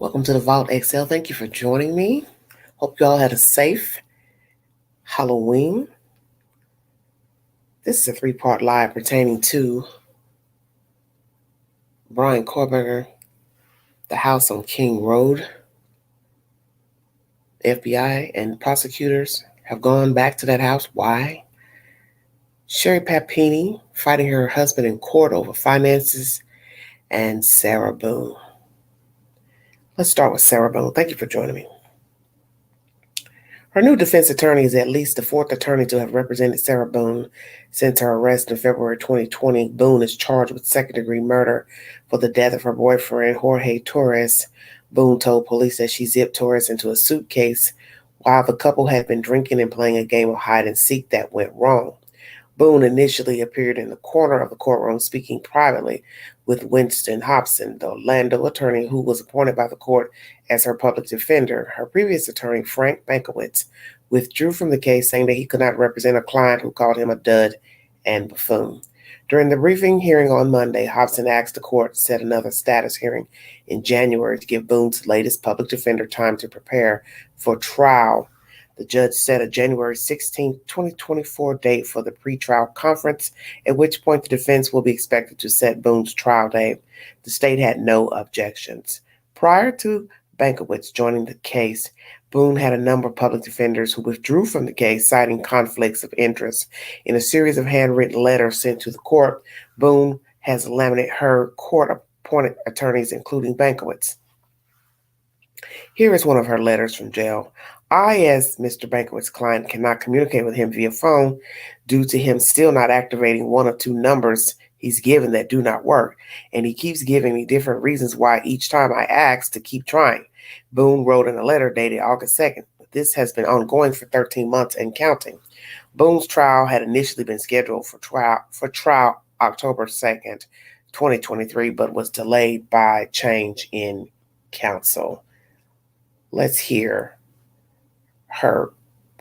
Welcome to the Vault XL. Thank you for joining me. Hope you all had a safe Halloween. This is a three-part live pertaining to Brian Korberger, the house on King Road. The FBI and prosecutors have gone back to that house. Why? Sherri Papini fighting her husband in court over finances, and Sarah Boone. Let's start with Sarah Boone. Thank you for joining me. Her new defense attorney is at least the fourth attorney to have represented Sarah Boone since her arrest in February 2020. Boone is charged with second-degree murder for the death of her boyfriend, Jorge Torres. Boone told police that she zipped Torres into a suitcase while the couple had been drinking and playing a game of hide-and-seek that went wrong. Boone initially appeared in the corner of the courtroom speaking privately with Winston Hobson, the Orlando attorney who was appointed by the court as her public defender. Her previous attorney, Frank Bankowitz, withdrew from the case, saying that he could not represent a client who called him a dud and buffoon. During the briefing hearing on Monday, Hobson asked the court to set another status hearing in January to give Boone's latest public defender time to prepare for trial. The judge set a January 16, 2024 date for the pretrial conference, at which point the defense will be expected to set Boone's trial date. The state had no objections. Prior to Bankowitz joining the case, Boone had a number of public defenders who withdrew from the case, citing conflicts of interest. In a series of handwritten letters sent to the court, Boone has lamented her court-appointed attorneys, including Bankowitz. Here is one of her letters from jail. I, as Mr. Bankowitz's client, cannot communicate with him via phone due to him still not activating one of two numbers he's given that do not work, and he keeps giving me different reasons why each time I ask to keep trying. Boone wrote in a letter dated August 2nd, but this has been ongoing for 13 months and counting. Boone's trial had initially been scheduled for trial October 2nd, 2023, but was delayed by change in counsel. Let's hear her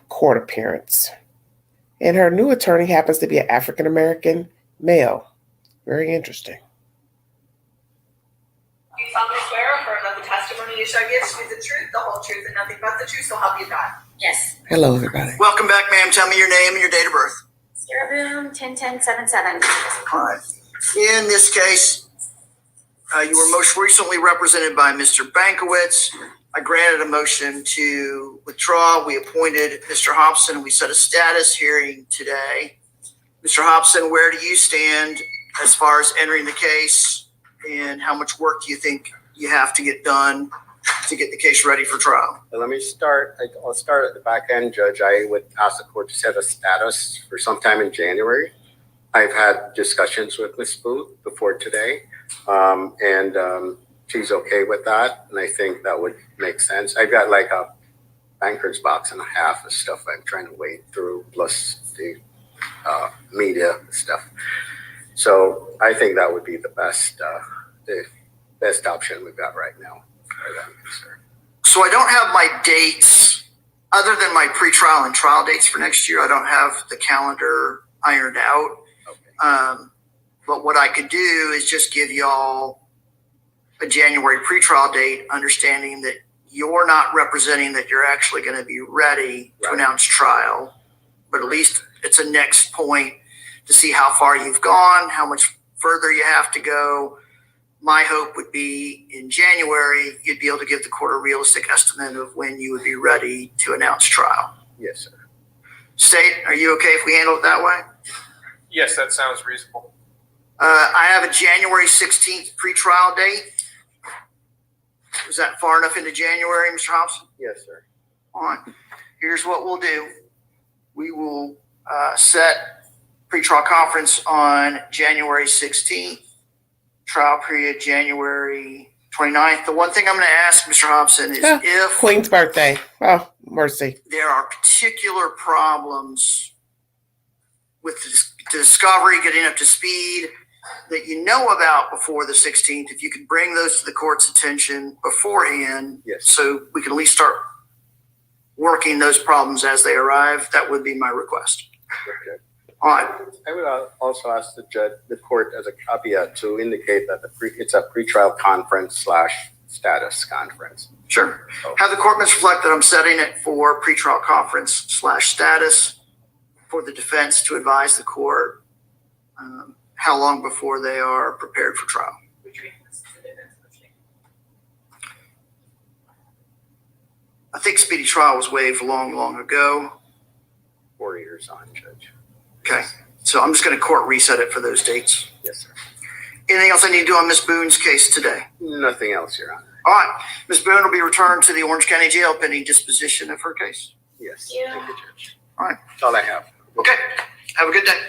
court appearance. And her new attorney happens to be an African-American male. Very interesting. You solemnly swear or affirm that the testimony you shall give shall be the truth, the whole truth, and nothing but the truth, so help you God. Yes. Hello, everybody. Welcome back, ma'am. Tell me your name and your date of birth. Sarah Boone, 10-10-77. All right. In this case, you were most recently represented by Mr. Bankowitz. I granted a motion to withdraw. We appointed Mr. Hobson. We set a status hearing today. Mr. Hobson, where do you stand as far as entering the case, and how much work do you think you have to get done to get the case ready for trial? Let me start. I'll start at the back end, Judge. I would ask the court to set a status for sometime in January. I've had discussions with Ms. Booth before today, and she's okay with that, and I think that would make sense. I've got like a banker's box and a half of stuff I'm trying to wade through, plus the media stuff. So I think that would be the best option we've got right now. So I don't have my dates, other than my pretrial and trial dates for next year. I don't have the calendar ironed out. Okay. But what I could do is just give y'all a January pretrial date, understanding that you're not representing that you're actually going to be ready to announce trial, but at least it's a next point to see how far you've gone, how much further you have to go. My hope would be in January, you'd be able to give the court a realistic estimate of when you would be ready to announce trial. Yes, sir. State, are you okay if we handle it that way? Yes, that sounds reasonable. I have a January 16th pretrial date. Is that far enough into January, Mr. Hobson? Yes, sir. All right. Here's what we'll do. We will set pretrial conference on January 16th, trial period January 29th. The one thing I'm going to ask Mr. Hobson is if Queen's birthday. Oh, mercy. there are particular problems with the discovery, getting up to speed, that you know about before the 16th, if you could bring those to the court's attention beforehand, yes, so we can at least start working those problems as they arrive, that would be my request. Okay. All right. I would also ask the court as a caveat to indicate that it's a pretrial conference / status conference. Sure. So, Have the court minutes reflect that I'm setting it for pretrial conference / status for the defense to advise the court how long before they are prepared for trial. I think speedy trial was waived long ago. 4 years on, Judge. Okay. So I'm just going to court reset it for those dates. Yes, sir. Anything else I need to do on Ms. Boone's case today? Nothing else, Your Honor. All right. Ms. Boone will be returned to the Orange County Jail pending disposition of her case. Yes. Yeah. Thank you, Judge. All right. That's all I have. Okay. Have a good day.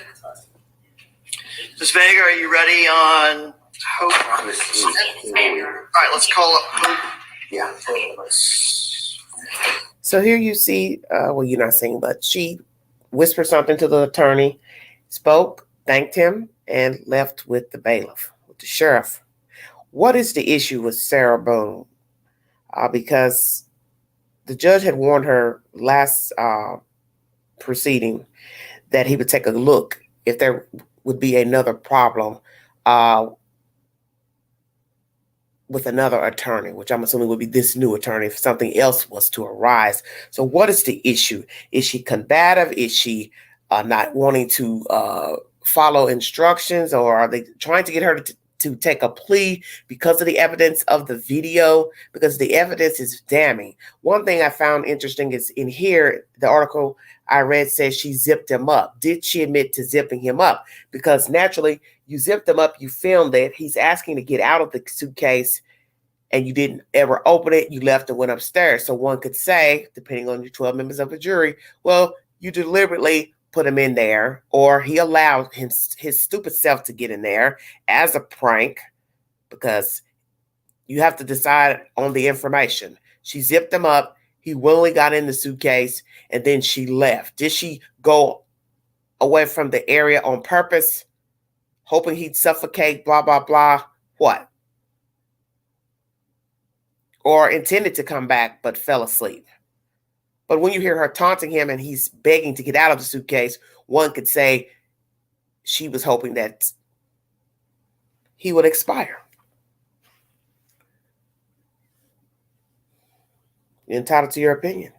Ms. Vega, are you ready on Hope? All right. Let's call up Hope. Yeah. So here you see, well, you're not seeing, but she whispered something to the attorney, spoke, thanked him, and left with the bailiff, with the sheriff. What is the issue with Sarah Boone? Because the judge had warned her last proceeding that he would take a look if there would be another problem with another attorney, which I'm assuming would be this new attorney if something else was to arise. So what is the issue? Is she combative? Is she not wanting to follow instructions, or are they trying to get her to take a plea because of the evidence of the video? Because the evidence is damning. One thing I found interesting is in here, the article I read says she zipped him up. Did she admit to zipping him up? Because naturally, you zipped him up, you filmed it. He's asking to get out of the suitcase and you didn't ever open it. You left and went upstairs. So one could say, depending on your 12 members of the jury, well, you deliberately put him in there, or he allowed his stupid self to get in there as a prank, because you have to decide on the information. She zipped him up. He willingly got in the suitcase and then she left. Did she go away from the area on purpose, hoping he'd suffocate, blah, blah, blah? What? Or intended to come back but fell asleep? But when you hear her taunting him and he's begging to get out of the suitcase, one could say she was hoping that he would expire. You're entitled to your opinion.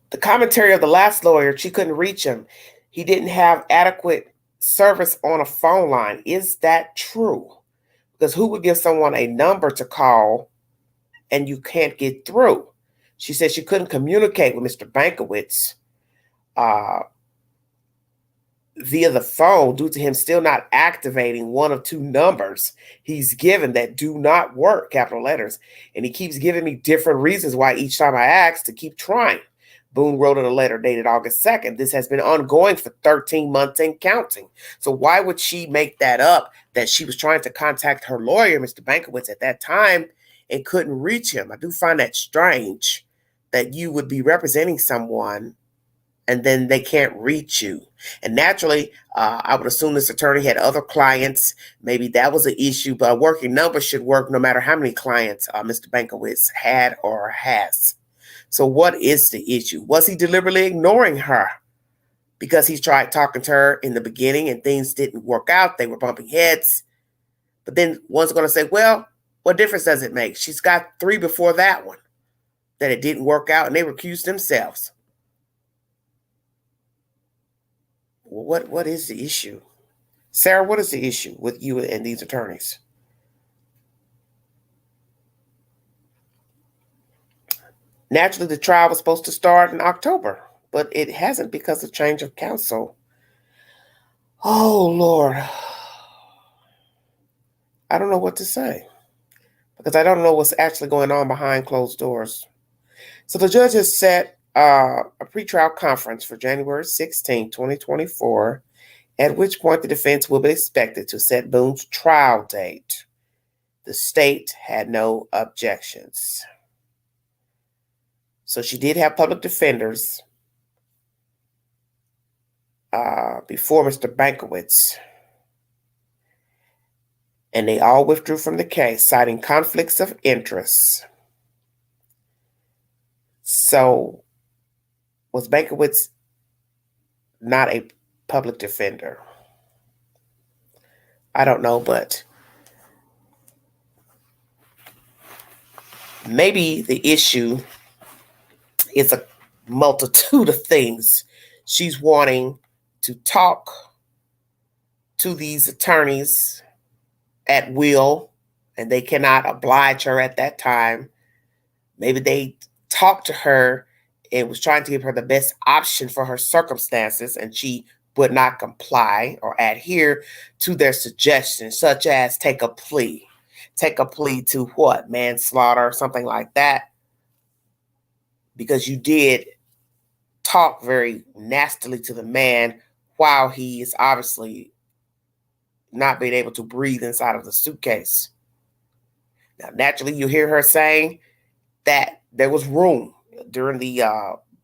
The commentary of the last lawyer, she couldn't reach him. He didn't have adequate service on a phone line. Is that true? Because who would give someone a number to call and you can't get through? She said she couldn't communicate with Mr. Bankowitz via the phone due to him still not activating one of two numbers he's given that do not work, capital letters. And he keeps giving me different reasons why each time I ask to keep trying. Boone wrote in a letter dated August 2nd. This has been ongoing for 13 months and counting. So why would she make that up, that she was trying to contact her lawyer, Mr. Bankowitz, at that time and couldn't reach him? I do find that strange, that you would be representing someone and then they can't reach you. And naturally, I would assume this attorney had other clients. Maybe that was an issue, but a working number should work no matter how many clients Mr. Bankowitz had or has. So what is the issue? Was he deliberately ignoring her because he tried talking to her in the beginning and things didn't work out? They were bumping heads. But then one's going to say, well, what difference does it make? She's got 3 before that one that it didn't work out and they recused themselves. What is the issue? Sarah, what is the issue with you and these attorneys? Naturally, the trial was supposed to start in October, but it hasn't because of change of counsel. Oh, Lord. I don't know what to say because I don't know what's actually going on behind closed doors. So the judge has set a pretrial conference for January 16, 2024, at which point the defense will be expected to set Boone's trial date. The state had no objections. So she did have public defenders before Mr. Bankowitz, and they all withdrew from the case, citing conflicts of interest. So was Bankowitz not a public defender? I don't know, but maybe the issue is a multitude of things. She's wanting to talk to these attorneys at will, and they cannot oblige her at that time. Maybe they talked to her and was trying to give her the best option for her circumstances, and she would not comply or adhere to their suggestions, such as take a plea. Take a plea to what? Manslaughter or something like that. Because you did talk very nastily to the man while he is obviously not being able to breathe inside of the suitcase. Now, naturally, you hear her saying that there was room during the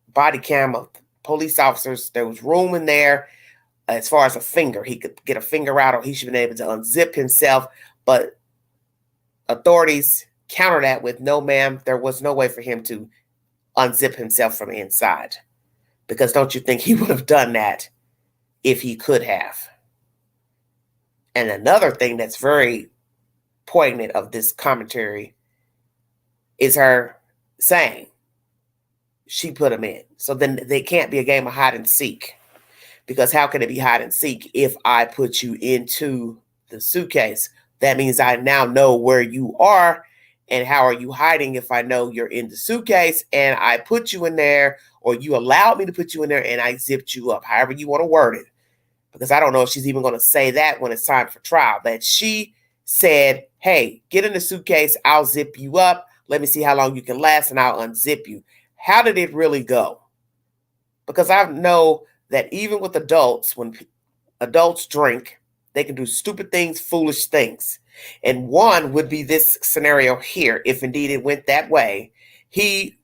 body cam of police officers. There was room in there as far as a finger. He could get a finger out, or he should have been able to unzip himself. But authorities counter that with, no, ma'am, there was no way for him to unzip himself from inside. Because don't you think he would have done that if he could have? And another thing that's very poignant of this commentary is her saying she put him in. So then they can't be a game of hide and seek. Because how can it be hide and seek if I put you into the suitcase? That means I now know where you are. And how are you hiding if I know you're in the suitcase and I put you in there, or you allowed me to put you in there and I zipped you up, however you want to word it. Because I don't know if she's even going to say that when it's time for trial, that she said, hey, get in the suitcase, I'll zip you up. Let me see how long you can last and I'll unzip you. How did it really go? Because I know that even with adults, when adults drink, they can do stupid things, foolish things. And one would be this scenario here. If indeed it went that way, he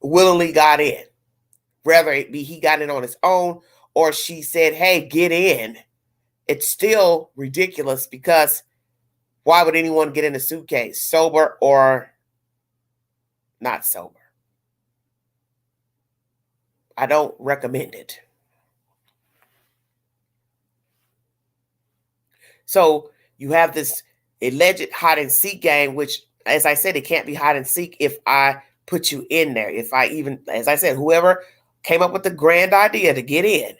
willingly got in. Whether it be he got in on his own or she said, hey, get in. It's still ridiculous, because why would anyone get in a suitcase, sober or not sober? I don't recommend it. So you have this alleged hide and seek game, which, as I said, it can't be hide and seek if I put you in there. If I even, as I said, whoever came up with the grand idea to get in,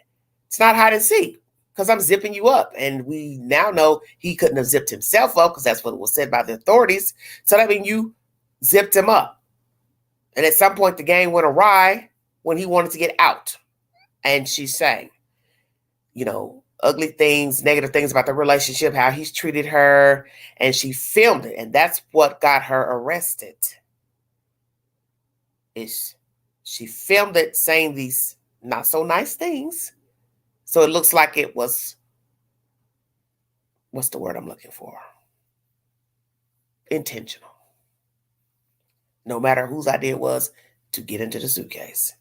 it's not hide and seek, because I'm zipping you up. And we now know he couldn't have zipped himself up, because that's what was said by the authorities. So that means you zipped him up. And at some point, the game went awry when he wanted to get out. And she's saying, ugly things, negative things about the relationship, how he's treated her, and she filmed it. And that's what got her arrested. She filmed it saying these not so nice things. So it looks like it was, what's the word I'm looking for? Intentional. No matter whose idea it was to get into the suitcase.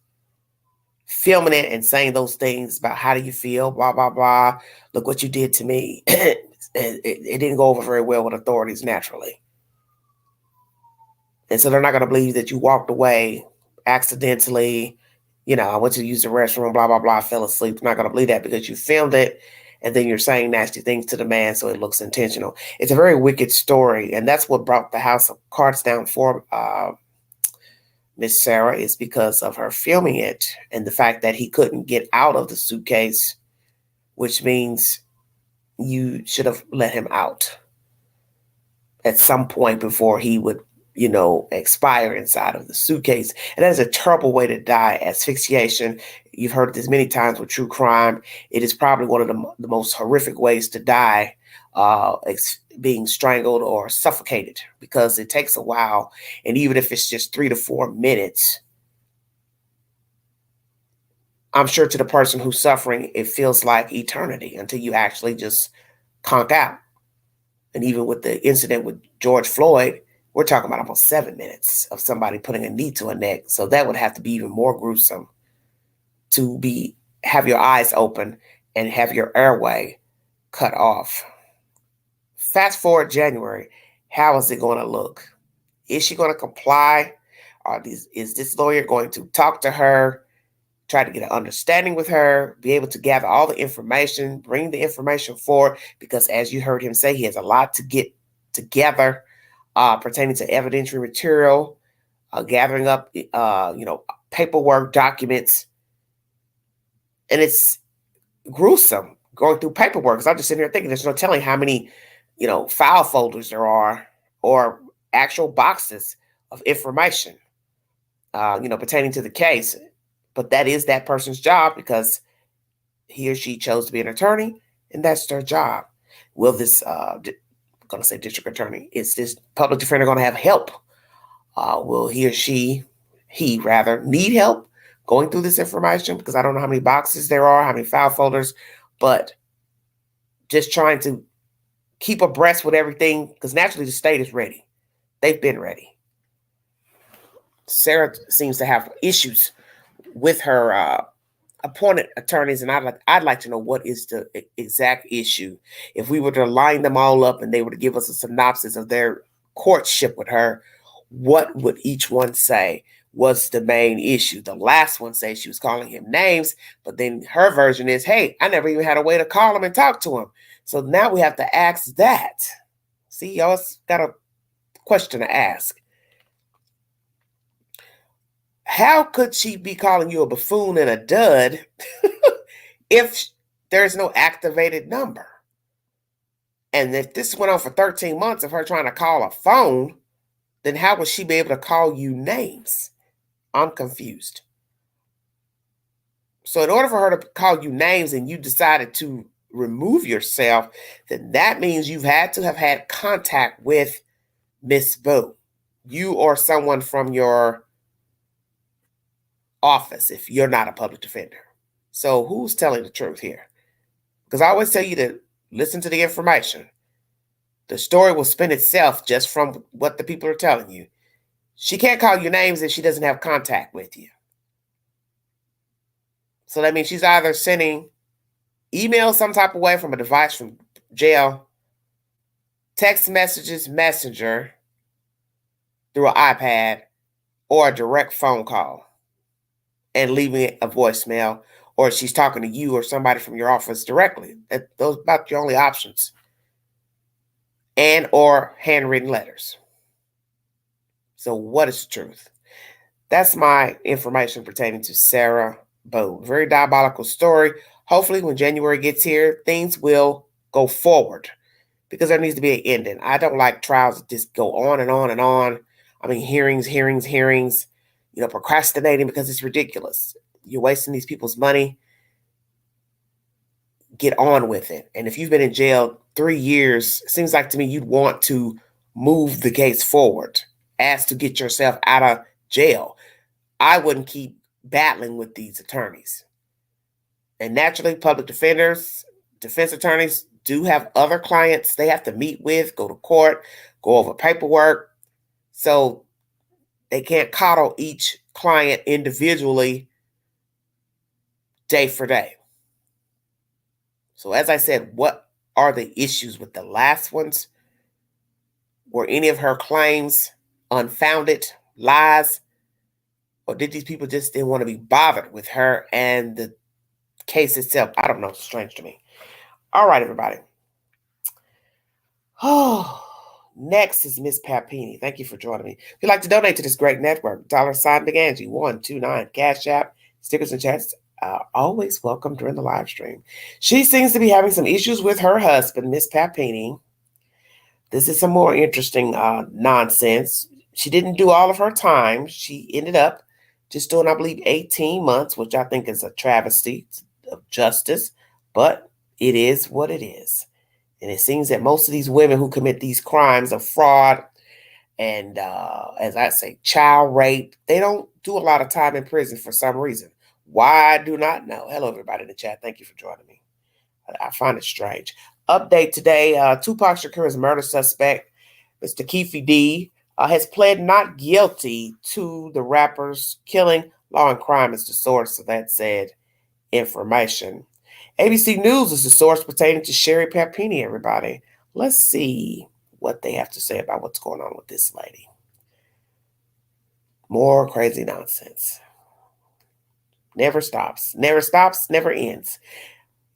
Filming it and saying those things about how do you feel, blah, blah, blah. Look what you did to me. It didn't go over very well with authorities naturally. And so they're not going to believe that you walked away accidentally. I went to use the restroom, blah, blah, blah, fell asleep. They're not going to believe that because you filmed it and then you're saying nasty things to the man, so it looks intentional. It's a very wicked story, and that's what brought the house of cards down for Miss Sarah, is because of her filming it and the fact that he couldn't get out of the suitcase, which means you should have let him out at some point before he would, expire inside of the suitcase. And that is a terrible way to die, asphyxiation. You've heard this many times with true crime. It is probably one of the most horrific ways to die, being strangled or suffocated, because it takes a while. And even if it's just 3 to 4 minutes, I'm sure to the person who's suffering, it feels like eternity until you actually just conk out. And even with the incident with George Floyd, we're talking about almost 7 minutes of somebody putting a knee to a neck. So that would have to be even more gruesome to have your eyes open and have your airway cut off. Fast forward January, how is it going to look? Is she going to comply? Is this lawyer going to talk to her, try to get an understanding with her, be able to gather all the information, bring the information forward? Because as you heard him say, he has a lot to get together. pertaining to evidentiary material, gathering up, paperwork, documents. And it's gruesome going through paperwork, because I'm just sitting here thinking there's no telling how many, file folders there are, or actual boxes of information, pertaining to the case. But that is that person's job, because he or she chose to be an attorney, and that's their job. Will this, I'm going to say district attorney, is this public defender going to have help? Will he or he rather need help going through this information? Because I don't know how many boxes there are, how many file folders, but just trying to keep abreast with everything, because naturally the state is ready. They've been ready. Sarah seems to have issues with her appointed attorneys, and I'd like to know what is the exact issue. If we were to line them all up and they were to give us a synopsis of their courtship with her, what would each one say was the main issue? The last one says she was calling him names, but then her version is, hey, I never even had a way to call him and talk to him. So now we have to ask that. See, y'all got a question to ask. How could she be calling you a buffoon and a dud if there's no activated number? And if this went on for 13 months of her trying to call a phone, then how would she be able to call you names? I'm confused. So in order for her to call you names and you decided to remove yourself, then that means you've had to have had contact with Miss Boone, you or someone from your office, if you're not a public defender. So who's telling the truth here? Because I always tell you to listen to the information. The story will spin itself just from what the people are telling you. She can't call you names if she doesn't have contact with you. So that means she's either sending emails some type of way from a device from jail, text messages, messenger, through an iPad, or a direct phone call and leaving a voicemail, or she's talking to you or somebody from your office directly. Those are about your only options. And or handwritten letters. So what is the truth? That's my information pertaining to Sarah Boone. Very diabolical story. Hopefully when January gets here, things will go forward, because there needs to be an ending. I don't like trials that just go on and on and on. I mean, hearings, procrastinating because it's ridiculous. You're wasting these people's money. Get on with it. And if you've been in jail 3 years, it seems like to me you'd want to move the case forward as to get yourself out of jail. I wouldn't keep battling with these attorneys. And naturally, public defenders, defense attorneys do have other clients they have to meet with, go to court, go over paperwork. So they can't coddle each client individually day for day. So as I said, what are the issues with the last ones? Were any of her claims unfounded, lies? Or did these people just didn't want to be bothered with her and the case itself? I don't know. It's strange to me. All right, everybody. Oh, next is Miss Papini. Thank you for joining me. If you'd like to donate to this great network, $Big Angie 129 Cash App, stickers and chats always welcome during the live stream. She seems to be having some issues with her husband, Miss Papini. This is some more interesting nonsense. She didn't do all of her time. She ended up just doing, I believe, 18 months, which I think is a travesty of justice, but it is what it is. And it seems that most of these women who commit these crimes of fraud and, as I say, child rape, they don't do a lot of time in prison for some reason. Why, I do not know. Hello, everybody in the chat. Thank you for joining me. I find it strange. Update today, Tupac Shakur's murder suspect, Mr. Keefe D, has pled not guilty to the rapper's killing. Law and Crime is the source of that said information. ABC News is the source pertaining to Sherri Papini, everybody. Let's see what they have to say about what's going on with this lady. More crazy nonsense. Never stops, never ends.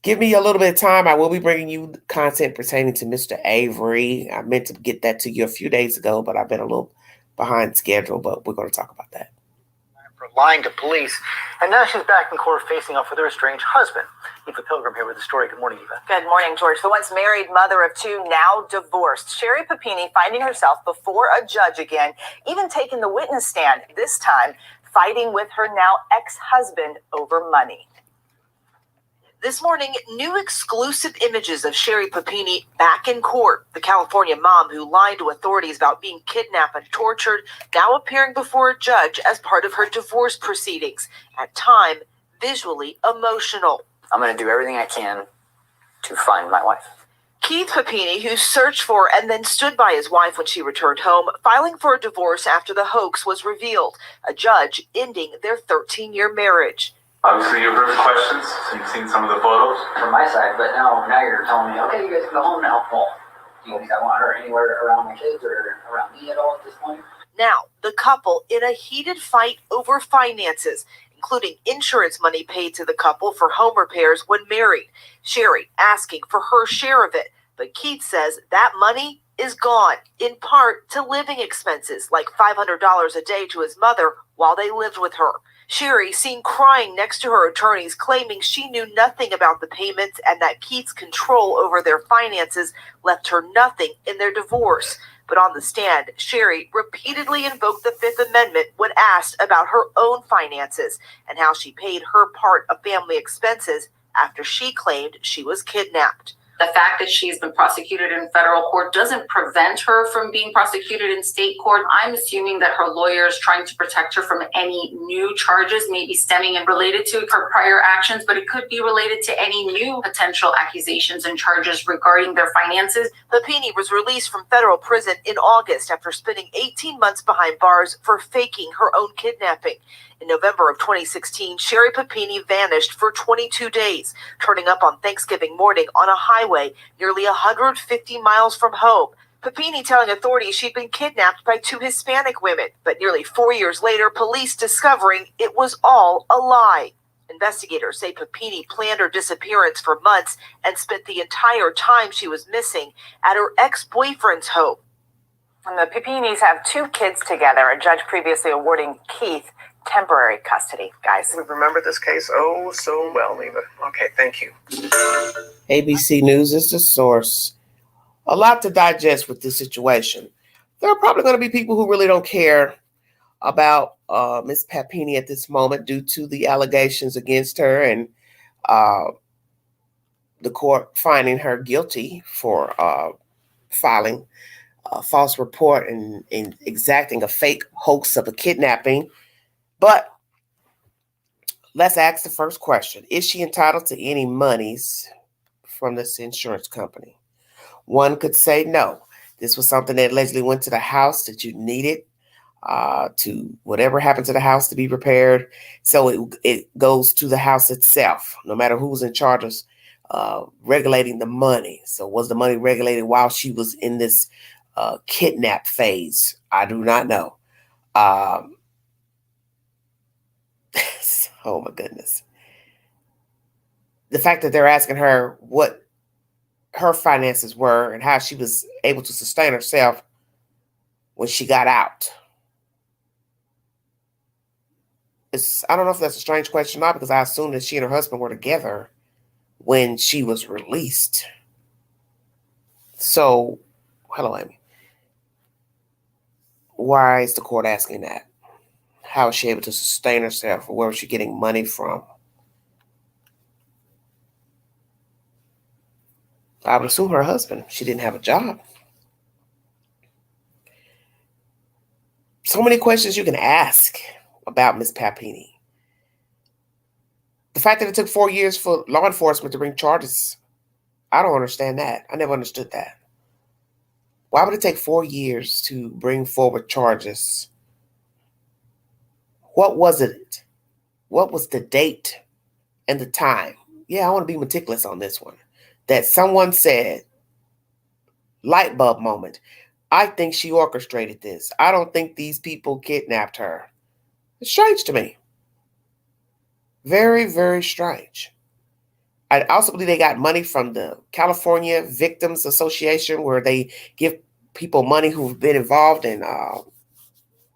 Give me a little bit of time. I will be bringing you content pertaining to Mr. Avery. I meant to get that to you a few days ago, but I've been a little behind schedule, but we're going to talk about that. For lying to police, and now she's back in court facing off with her estranged husband. Eva Pilgrim here with the story. Good morning, Eva. Good morning, George. The once married mother of two, now divorced. Sherri Papini finding herself before a judge again, even taking the witness stand, this time fighting with her now ex-husband over money. This morning, new exclusive images of Sherri Papini back in court. The California mom who lied to authorities about being kidnapped and tortured, now appearing before a judge as part of her divorce proceedings. At time, visually emotional. I'm going to do everything I can to find my wife. Keith Papini, who searched for and then stood by his wife when she returned home, filing for a divorce after the hoax was revealed. A judge ending their 13-year marriage. Obviously, you've heard the questions. You've seen some of the photos. From my side, but now you're telling me, okay, you guys can go home now. Well, do you think I want her anywhere around my kids or around me at all at this point? Now, the couple in a heated fight over finances, including insurance money paid to the couple for home repairs when married. Sherri asking for her share of it, but Keith says that money is gone, in part to living expenses, like $500 a day to his mother while they lived with her. Sherri seen crying next to her attorneys, claiming she knew nothing about the payments and that Keith's control over their finances left her nothing in their divorce. But on the stand, Sherri repeatedly invoked the Fifth Amendment when asked about her own finances and how she paid her part of family expenses after she claimed she was kidnapped. The fact that she's been prosecuted in federal court doesn't prevent her from being prosecuted in state court. I'm assuming that her lawyer is trying to protect her from any new charges, maybe stemming and related to her prior actions, but it could be related to any new potential accusations and charges regarding their finances. Papini was released from federal prison in August after spending 18 months behind bars for faking her own kidnapping. In November of 2016, Sherri Papini vanished for 22 days, turning up on Thanksgiving morning on a highway nearly 150 miles from home. Papini telling authorities she'd been kidnapped by two Hispanic women, but nearly 4 years later, police discovering it was all a lie. Investigators say Papini planned her disappearance for months and spent the entire time she was missing at her ex-boyfriend's home. And the Papinis have two kids together, a judge previously awarding Keith temporary custody. Guys, we remember this case oh so well, Eva. Okay, thank you. ABC News is the source. A lot to digest with this situation. There are probably going to be people who really don't care about Ms. Papini at this moment due to the allegations against her and the court finding her guilty for filing a false report and exacting a fake hoax of a kidnapping. But let's ask the first question. Is she entitled to any monies from this insurance company? One could say no. This was something that allegedly went to the house that you needed to whatever happened to the house to be repaired. So it goes to the house itself, no matter who's in charge of regulating the money. So was the money regulated while she was in this kidnap phase? I do not know. Oh my goodness. The fact that they're asking her what her finances were and how she was able to sustain herself when she got out. I don't know if that's a strange question or not, because I assume that she and her husband were together when she was released. So, hello, Amy. Why is the court asking that? How is she able to sustain herself? Or where was she getting money from? I would assume her husband. She didn't have a job. So many questions you can ask about Ms. Papini. The fact that it took 4 years for law enforcement to bring charges, I don't understand that. I never understood that. Why would it take 4 years to bring forward charges? What was it? What was the date and the time? Yeah, I want to be meticulous on this one. That someone said, light bulb moment, I think she orchestrated this. I don't think these people kidnapped her. It's strange to me. Very, very strange. I also believe they got money from the California Victims Association, where they give people money who've been involved in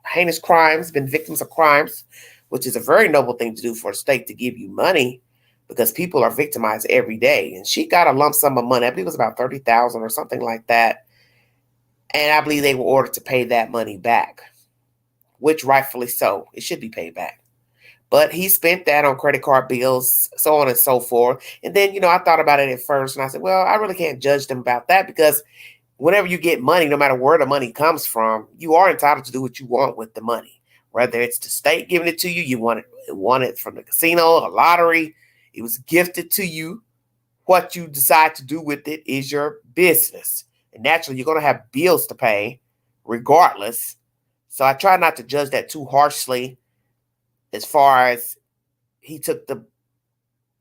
heinous crimes, been victims of crimes, which is a very noble thing to do for a state, to give you money, because people are victimized every day. And she got a lump sum of money. I believe it was about $30,000 or something like that. And I believe they were ordered to pay that money back, which rightfully so. It should be paid back. But he spent that on credit card bills, so on and so forth. And then, I thought about it at first, and I said, well, I really can't judge them about that, because whenever you get money, no matter where the money comes from, you are entitled to do what you want with the money. Whether it's the state giving it to you, you want it from the casino, the lottery, it was gifted to you. What you decide to do with it is your business. And naturally, you're going to have bills to pay regardless. So I try not to judge that too harshly, as far as he took the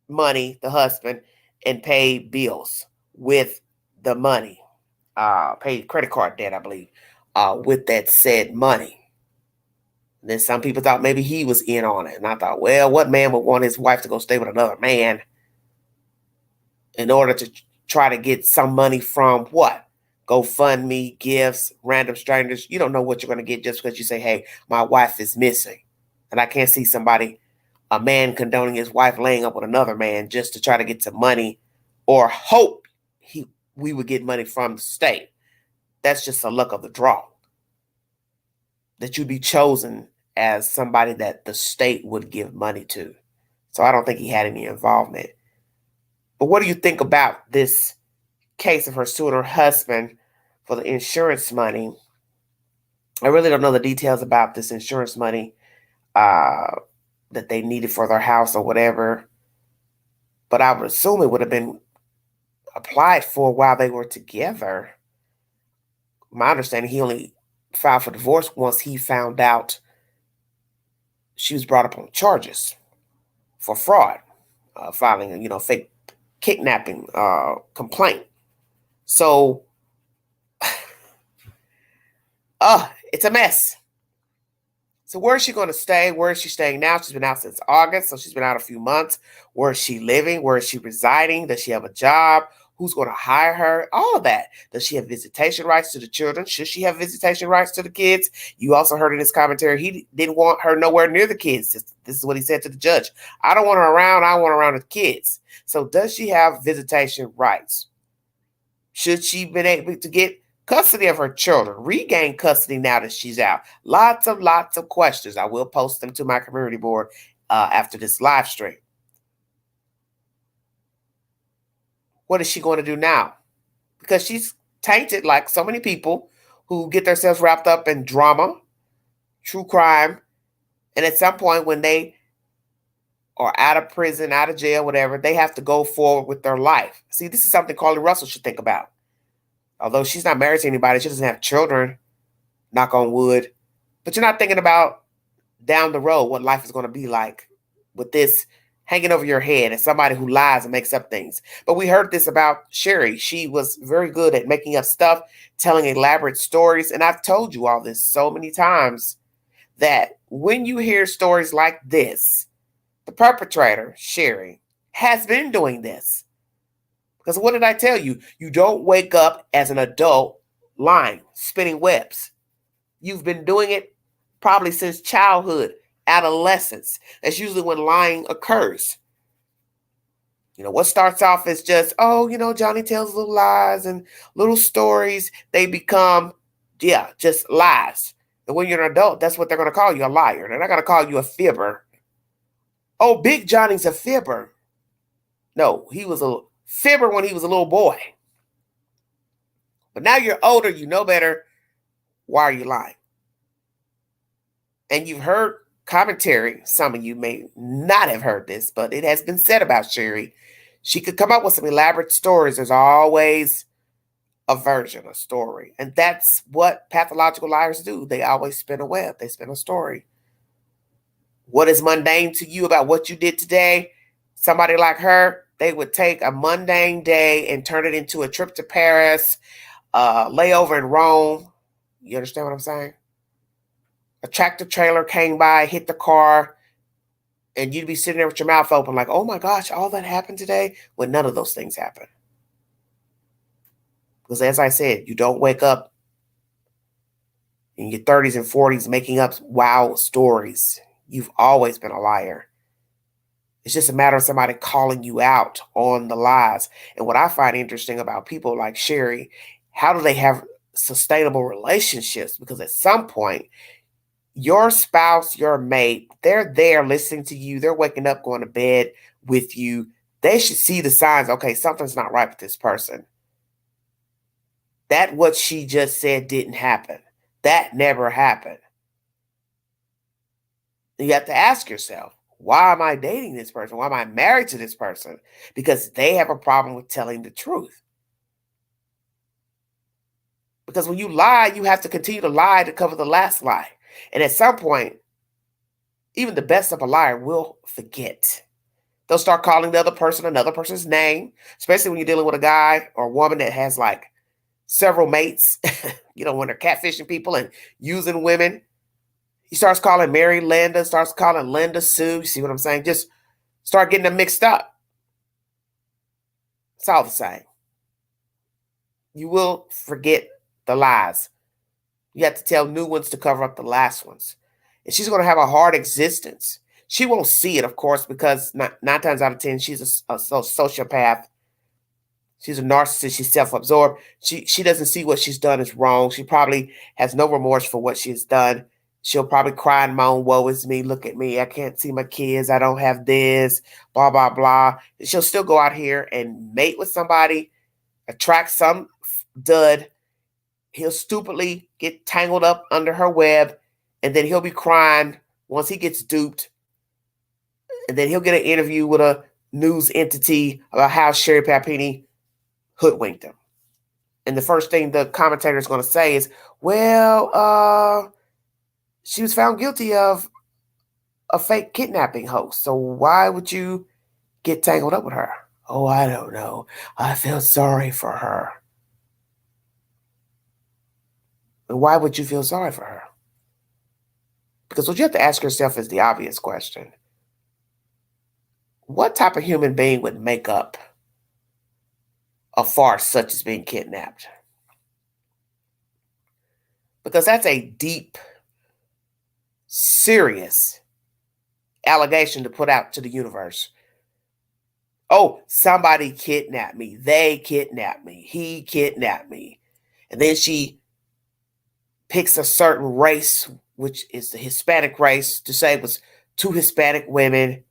money, the husband, and paid bills with the money. Paid credit card debt, I believe, with that said money. And then some people thought maybe he was in on it. And I thought, well, what man would want his wife to go stay with another man in order to try to get some money from what? GoFundMe, gifts, random strangers. You don't know what you're going to get just because you say, hey, my wife is missing. And I can't see a man condoning his wife laying up with another man just to try to get some money or hope we would get money from the state. That's just a luck of the draw, that you'd be chosen as somebody that the state would give money to. So I don't think he had any involvement. But what do you think about this case of her suing her husband for the insurance money? I really don't know the details about this insurance money that they needed for their house or whatever. But I would assume it would have been applied for while they were together. My understanding, he only filed for divorce once he found out she was brought up on charges for fraud, filing a fake kidnapping complaint. So, it's a mess. So where is she going to stay? Where is she staying now? She's been out since August, so she's been out a few months. Where is she living? Where is she residing? Does she have a job? Who's going to hire her? All of that. Does she have visitation rights to the children? Should she have visitation rights to the kids? You also heard in his commentary, he didn't want her nowhere near the kids. This is what he said to the judge. I don't want her around. I want her around the kids. So does she have visitation rights? Should she been able to get custody of her children, regain custody now that she's out? Lots of questions. I will post them to my community board after this live stream. What is she going to do now? Because she's tainted like so many people who get themselves wrapped up in drama, true crime, and at some point when they are out of prison, out of jail, whatever, they have to go forward with their life. See, this is something Carly Russell should think about. Although she's not married to anybody, she doesn't have children, knock on wood. But you're not thinking about down the road what life is going to be like with this hanging over your head as somebody who lies and makes up things. But we heard this about Sherri. She was very good at making up stuff, telling elaborate stories. And I've told you all this so many times, that when you hear stories like this, the perpetrator, Sherri, has been doing this. Because what did I tell you? You don't wake up as an adult lying, spinning webs. You've been doing it probably since childhood, adolescence. That's usually when lying occurs. What starts off as just, Johnny tells little lies and little stories. They become, just lies. And when you're an adult, that's what they're going to call you, a liar. They're not going to call you a fibber. Oh, Big Johnny's a fibber. No, he was a fibber when he was a little boy. But now you're older, you know better. Why are you lying? And you've heard commentary. Some of you may not have heard this, but it has been said about Sherri. She could come up with some elaborate stories. There's always a version, a story. And that's what pathological liars do. They always spin a web. They spin a story. What is mundane to you about what you did today? Somebody like her, they would take a mundane day and turn it into a trip to Paris, layover in Rome. You understand what I'm saying? A tractor trailer came by, hit the car. And you'd be sitting there with your mouth open like, oh my gosh, all that happened today, when none of those things happen. Because as I said, you don't wake up in your 30s and 40s making up wow stories. You've always been a liar. It's just a matter of somebody calling you out on the lies. And what I find interesting about people like Sherri, how do they have sustainable relationships? Because at some point, your spouse, your mate, they're there listening to you. They're waking up, going to bed with you. They should see the signs. Okay, something's not right with this person. That what she just said didn't happen. That never happened. You have to ask yourself, why am I dating this person? Why am I married to this person? Because they have a problem with telling the truth. Because when you lie, you have to continue to lie to cover the last lie. And at some point, even the best of a liar will forget. They'll start calling the other person another person's name, especially when you're dealing with a guy or a woman that has like several mates, when they're catfishing people and using women. He starts calling Mary Linda, starts calling Linda Sue. You see what I'm saying? Just start getting them mixed up. It's all the same. You will forget the lies. You have to tell new ones to cover up the last ones. And she's going to have a hard existence. She won't see it, of course, because 9 times out of 10, she's a sociopath. She's a narcissist. She's self-absorbed. She doesn't see what she's done is wrong. She probably has no remorse for what she's done. She'll probably cry and moan, woe is me, look at me, I can't see my kids, I don't have this, blah, blah, blah. And she'll still go out here and mate with somebody, attract some dud. He'll stupidly get tangled up under her web, and then he'll be crying once he gets duped. And then he'll get an interview with a news entity about how Sherri Papini hoodwinked him. And the first thing the commentator is going to say is, well, she was found guilty of a fake kidnapping hoax. So why would you get tangled up with her? Oh, I don't know. I feel sorry for her. And why would you feel sorry for her? Because what you have to ask yourself is the obvious question. What type of human being would make up a farce such as being kidnapped? Because that's a deep, serious allegation to put out to the universe. Oh, somebody kidnapped me. They kidnapped me. He kidnapped me. And then she picks a certain race, which is the Hispanic race, to say it was 2 Hispanic women.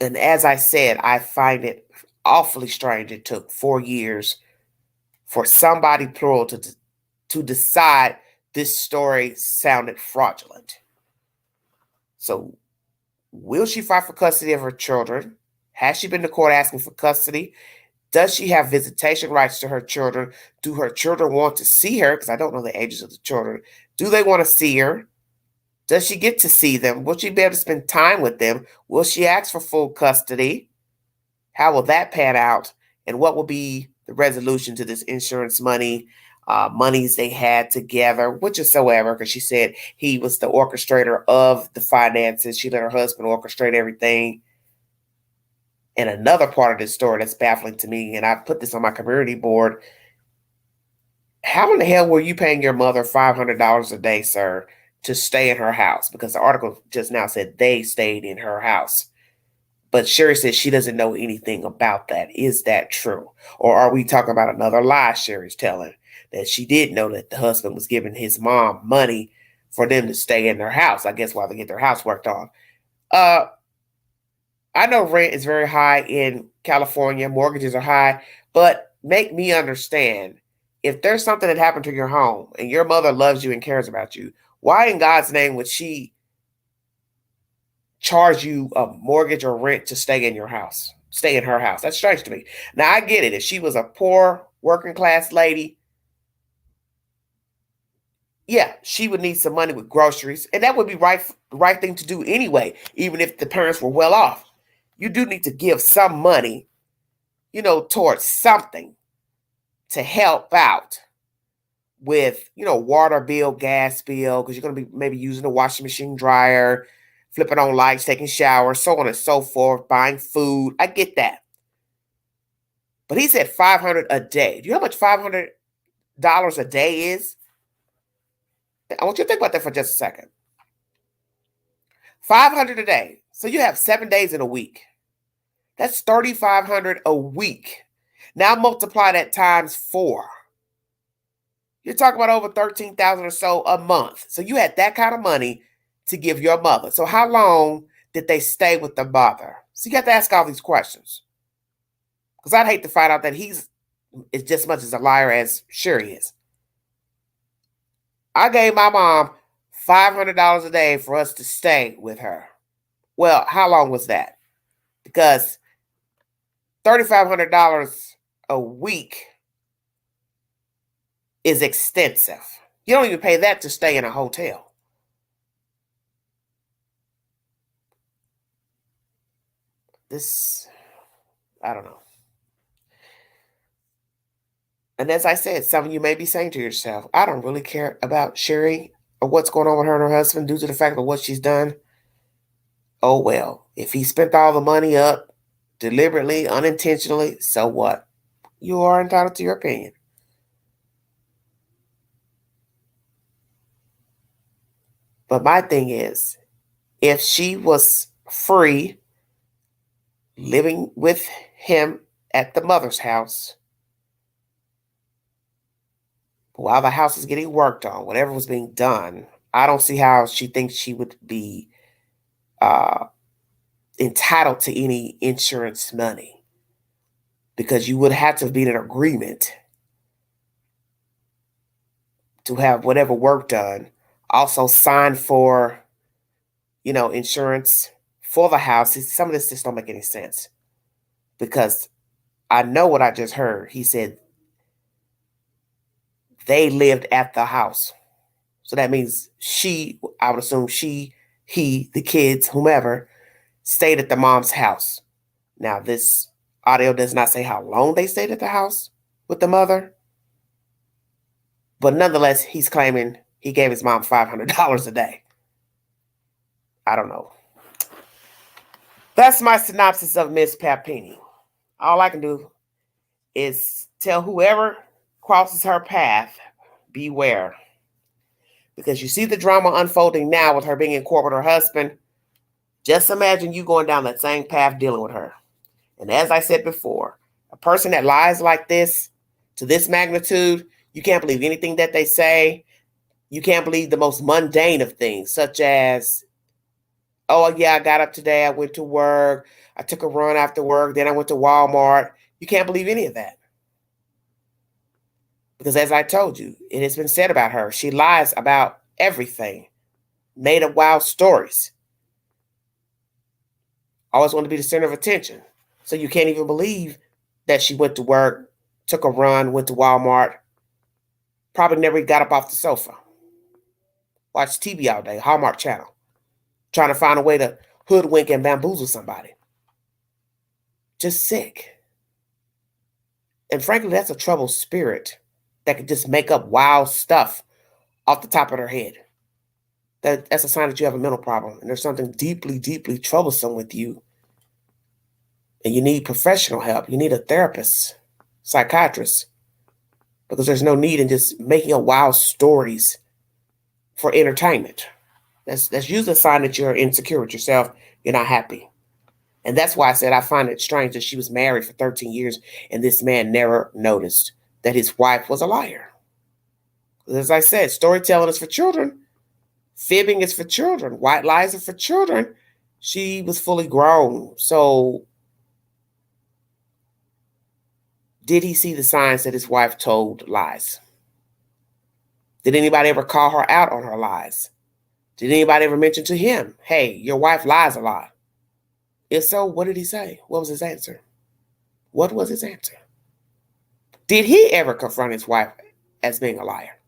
And as I said, I find it awfully strange. It took 4 years for somebody plural to decide this story sounded fraudulent. So will she fight for custody of her children? Has she been to court asking for custody? Does she have visitation rights to her children? Do her children want to see her? Because I don't know the ages of the children. Do they want to see her? Does she get to see them? Will she be able to spend time with them? Will she ask for full custody? How will that pan out? And what will be the resolution to this insurance monies they had together, whichsoever, because she said he was the orchestrator of the finances. She let her husband orchestrate everything. And another part of this story that's baffling to me, and I put this on my community board, how in the hell were you paying your mother $500 a day, sir, to stay in her house? Because the article just now said they stayed in her house. But Sherri says she doesn't know anything about that. Is that true? Or are we talking about another lie Sherri's telling? That she did know that the husband was giving his mom money for them to stay in their house, I guess, while they get their house worked on. I know rent is very high in California. Mortgages are high. But make me understand, if there's something that happened to your home and your mother loves you and cares about you, why in God's name would she charge you a mortgage or rent to stay in your house, stay in her house? That's strange to me. Now, I get it. If she was a poor working class lady, yeah, she would need some money with groceries. And that would be the right thing to do anyway, even if the parents were well off. You do need to give some money, towards something to help out with, water bill, gas bill, because you're going to be maybe using a washing machine, dryer, flipping on lights, taking showers, so on and so forth, buying food. I get that. But he said $500 a day. Do you know how much $500 a day is? I want you to think about that for just a second. $500 a day. So you have 7 days in a week. That's $3,500 a week. Now multiply that times 4. You're talking about over $13,000 or so a month. So you had that kind of money to give your mother. So how long did they stay with the mother? So you got to ask all these questions. Because I'd hate to find out that he's just as much as a liar as Sherri is. I gave my mom $500 a day for us to stay with her. Well, how long was that? Because $3,500 a week is extensive. You don't even pay that to stay in a hotel. I don't know. And as I said, some of you may be saying to yourself, I don't really care about Sherri or what's going on with her and her husband due to the fact of what she's done. Oh, well, if he spent all the money up deliberately, unintentionally, so what? You are entitled to your opinion. But my thing is, if she was free living with him at the mother's house, while the house is getting worked on, whatever was being done, I don't see how she thinks she would be entitled to any insurance money, because you would have to be in an agreement to have whatever work done, also sign for, insurance for the house. Some of this just don't make any sense, because I know what I just heard. He said they lived at the house. So that means I would assume he, the kids, whomever, stayed at the mom's house. Now, this audio does not say how long they stayed at the house with the mother. But nonetheless, he's claiming he gave his mom $500 a day. I don't know. That's my synopsis of Miss Papini. All I can do is tell whoever crosses her path, beware. Because you see the drama unfolding now with her being in court with her husband. Just imagine you going down that same path dealing with her. And as I said before, a person that lies like this, to this magnitude, you can't believe anything that they say. You can't believe the most mundane of things, such as, oh, yeah, I got up today, I went to work, I took a run after work, then I went to Walmart. You can't believe any of that. Because as I told you, it has been said about her, she lies about everything, made up wild stories. Always want to be the center of attention. So you can't even believe that she went to work, took a run, went to Walmart, probably never got up off the sofa. Watched TV all day, Hallmark Channel, trying to find a way to hoodwink and bamboozle somebody. Just sick. And frankly, that's a troubled spirit that could just make up wild stuff off the top of their head. That's a sign that you have a mental problem and there's something deeply, deeply troublesome with you. And you need professional help. You need a therapist, psychiatrist, because there's no need in just making up wild stories for entertainment. That's usually a sign that you're insecure with yourself. You're not happy. And that's why I said I find it strange that she was married for 13 years and this man never noticed that his wife was a liar. As I said, storytelling is for children. Fibbing is for children. White lies are for children. She was fully grown. So did he see the signs that his wife told lies? Did anybody ever call her out on her lies? Did anybody ever mention to him, hey, your wife lies a lot? If so, what did he say? What was his answer? What was his answer? Did he ever confront his wife as being a liar?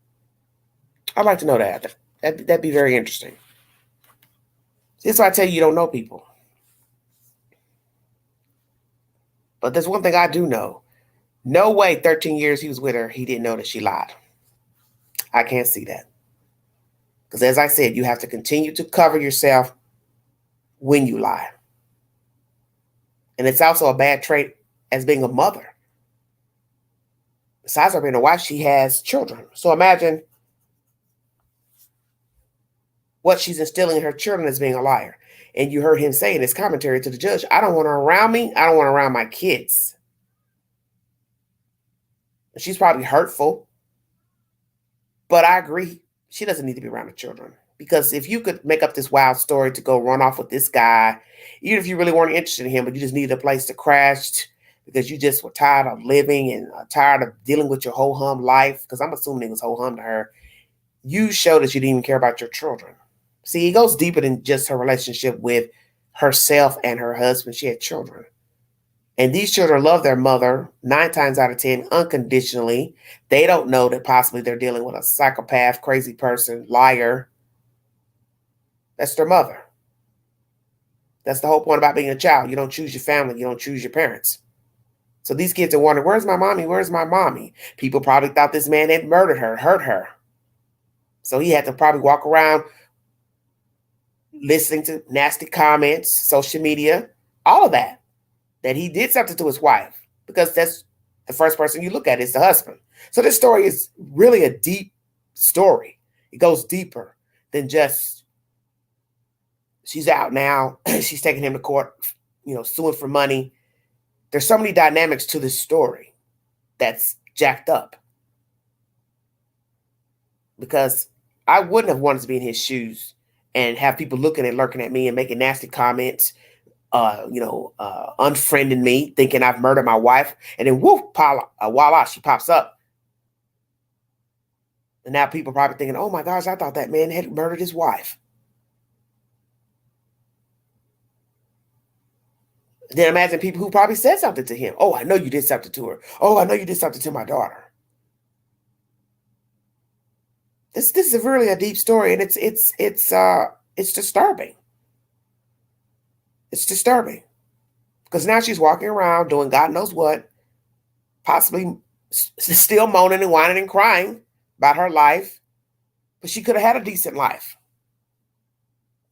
I'd like to know that. That'd be very interesting. This is why I tell you don't know people. But there's one thing I do know. No way 13 years he was with her, he didn't know that she lied. I can't see that. Because as I said, you have to continue to cover yourself when you lie. And it's also a bad trait as being a mother. Besides her being a wife, she has children. So imagine what she's instilling in her children as being a liar. And you heard him say in his commentary to the judge, I don't want her around me. I don't want her around my kids. She's probably hurtful. But I agree, she doesn't need to be around the children. Because if you could make up this wild story to go run off with this guy, even if you really weren't interested in him, but you just needed a place to crash because you just were tired of living and tired of dealing with your ho-hum life, because I'm assuming it was ho-hum to her, you show that you didn't even care about your children. See, it goes deeper than just her relationship with herself and her husband. She had children. And these children love their mother 9 times out of 10 unconditionally. They don't know that possibly they're dealing with a psychopath, crazy person, liar. That's their mother. That's the whole point about being a child. You don't choose your family. You don't choose your parents. So these kids are wondering, where's my mommy? Where's my mommy? People probably thought this man had murdered her, hurt her. So he had to probably walk around listening to nasty comments, social media, all of that he did something to his wife, because that's the first person you look at is the husband. So this story is really a deep story. It goes deeper than just she's out now, she's taking him to court, suing for money. There's so many dynamics to this story that's jacked up. Because I wouldn't have wanted to be in his shoes and have people looking and lurking at me and making nasty comments, unfriending me, thinking I've murdered my wife, and then voila, she pops up. And now people are probably thinking, oh my gosh, I thought that man had murdered his wife. Then imagine people who probably said something to him. Oh, I know you did something to her. Oh, I know you did something to my daughter. This is really a deep story, and it's disturbing. It's disturbing because now she's walking around doing God knows what, possibly still moaning and whining and crying about her life, but she could have had a decent life.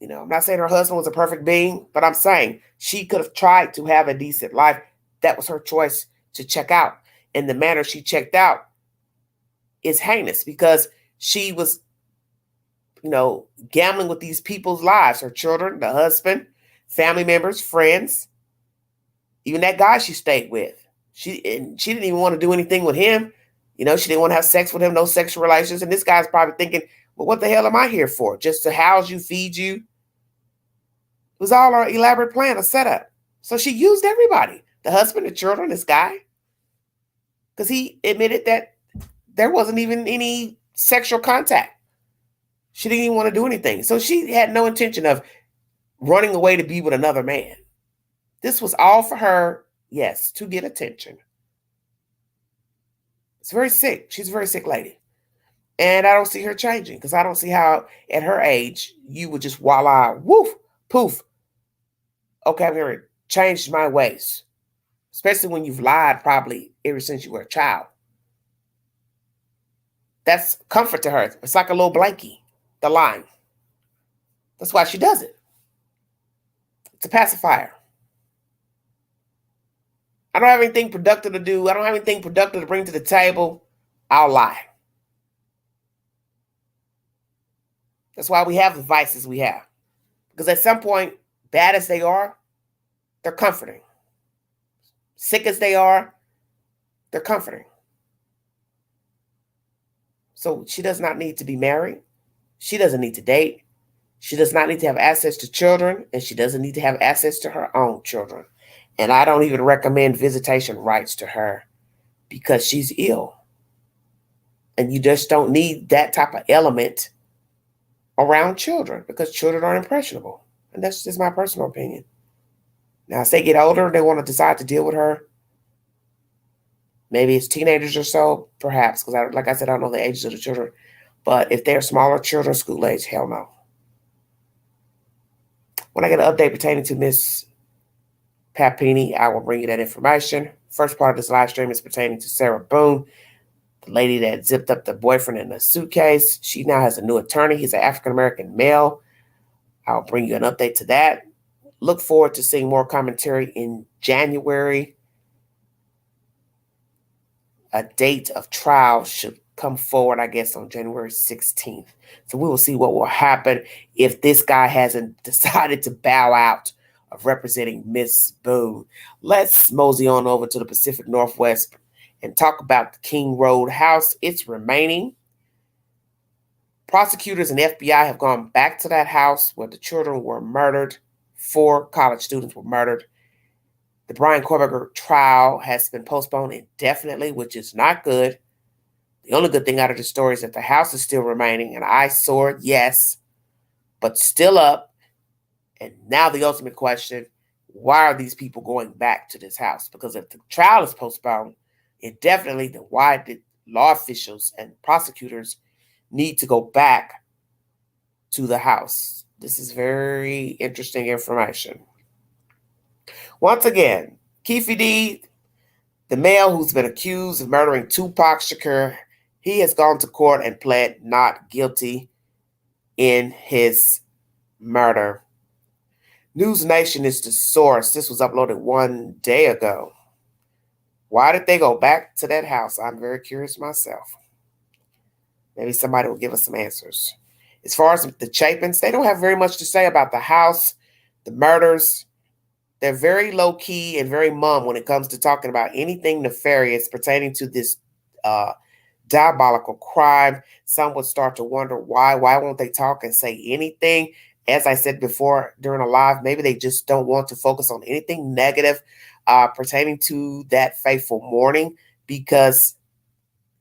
I'm not saying her husband was a perfect being, but I'm saying she could have tried to have a decent life. That was her choice to check out. And the manner she checked out is heinous because she was, gambling with these people's lives, her children, the husband, family members, friends, even that guy she stayed with. She didn't even want to do anything with him. She didn't want to have sex with him, no sexual relations. And this guy's probably thinking, well, what the hell am I here for? Just to house you, feed you? It was all an elaborate plan, a setup. So she used everybody, the husband, the children, this guy, because he admitted that there wasn't even any sexual contact. She didn't even want to do anything. So she had no intention of running away to be with another man. This was all for her, yes, to get attention. It's very sick. She's a very sick lady. And I don't see her changing because I don't see how at her age you would just voila, woof, poof. Okay, I'm going to change my ways. Especially when you've lied probably ever since you were a child. That's comfort to her. It's like a little blankie, the lying. That's why she does it. It's a pacifier. I don't have anything productive to do. I don't have anything productive to bring to the table. I'll lie. That's why we have the vices we have. Because at some point, bad as they are, they're comforting. Sick as they are, they're comforting. So she does not need to be married. She doesn't need to date. She does not need to have access to children, and she doesn't need to have access to her own children. And I don't even recommend visitation rights to her because she's ill. And you just don't need that type of element around children because children are impressionable. And that's just my personal opinion. Now, as they get older, they want to decide to deal with her. Maybe it's teenagers or so, perhaps, because like I said, I don't know the ages of the children. But if they're smaller children, school age, hell no. When I get an update pertaining to Miss Papini, I will bring you that information. First part of this live stream is pertaining to Sarah Boone, the lady that zipped up the boyfriend in a suitcase. She now has a new attorney. He's an African-American male. I'll bring you an update to that. look forward to seeing more commentary in January. A date of trial should come forward, I guess, on January 16th. So we will see what will happen if this guy hasn't decided to bow out of representing Miss Boone. Let's mosey on over to the Pacific Northwest and talk about the King Road house. It's remaining. Prosecutors and FBI have gone back to that house where the children were murdered. 4 college students were murdered. The Brian Kohlberger trial has been postponed indefinitely, which is not good. The only good thing out of the story is that the house is still remaining. An eyesore, yes, but still up. And now the ultimate question, why are these people going back to this house? Because if the trial is postponed indefinitely, then why did law officials and prosecutors need to go back to the house? This is very interesting information. Once again, Keefe D, the male who's been accused of murdering Tupac Shakur, he has gone to court and pled not guilty in his murder. News Nation is the source. This was uploaded 1 day ago. Why did they go back to that house? I'm very curious myself. Maybe somebody will give us some answers. As far as the Chapins, they don't have very much to say about the house, the murders. They're very low-key and very mum when it comes to talking about anything nefarious pertaining to this diabolical crime. Some would start to wonder why. Why won't they talk and say anything? As I said before during a live, maybe they just don't want to focus on anything negative pertaining to that fateful morning because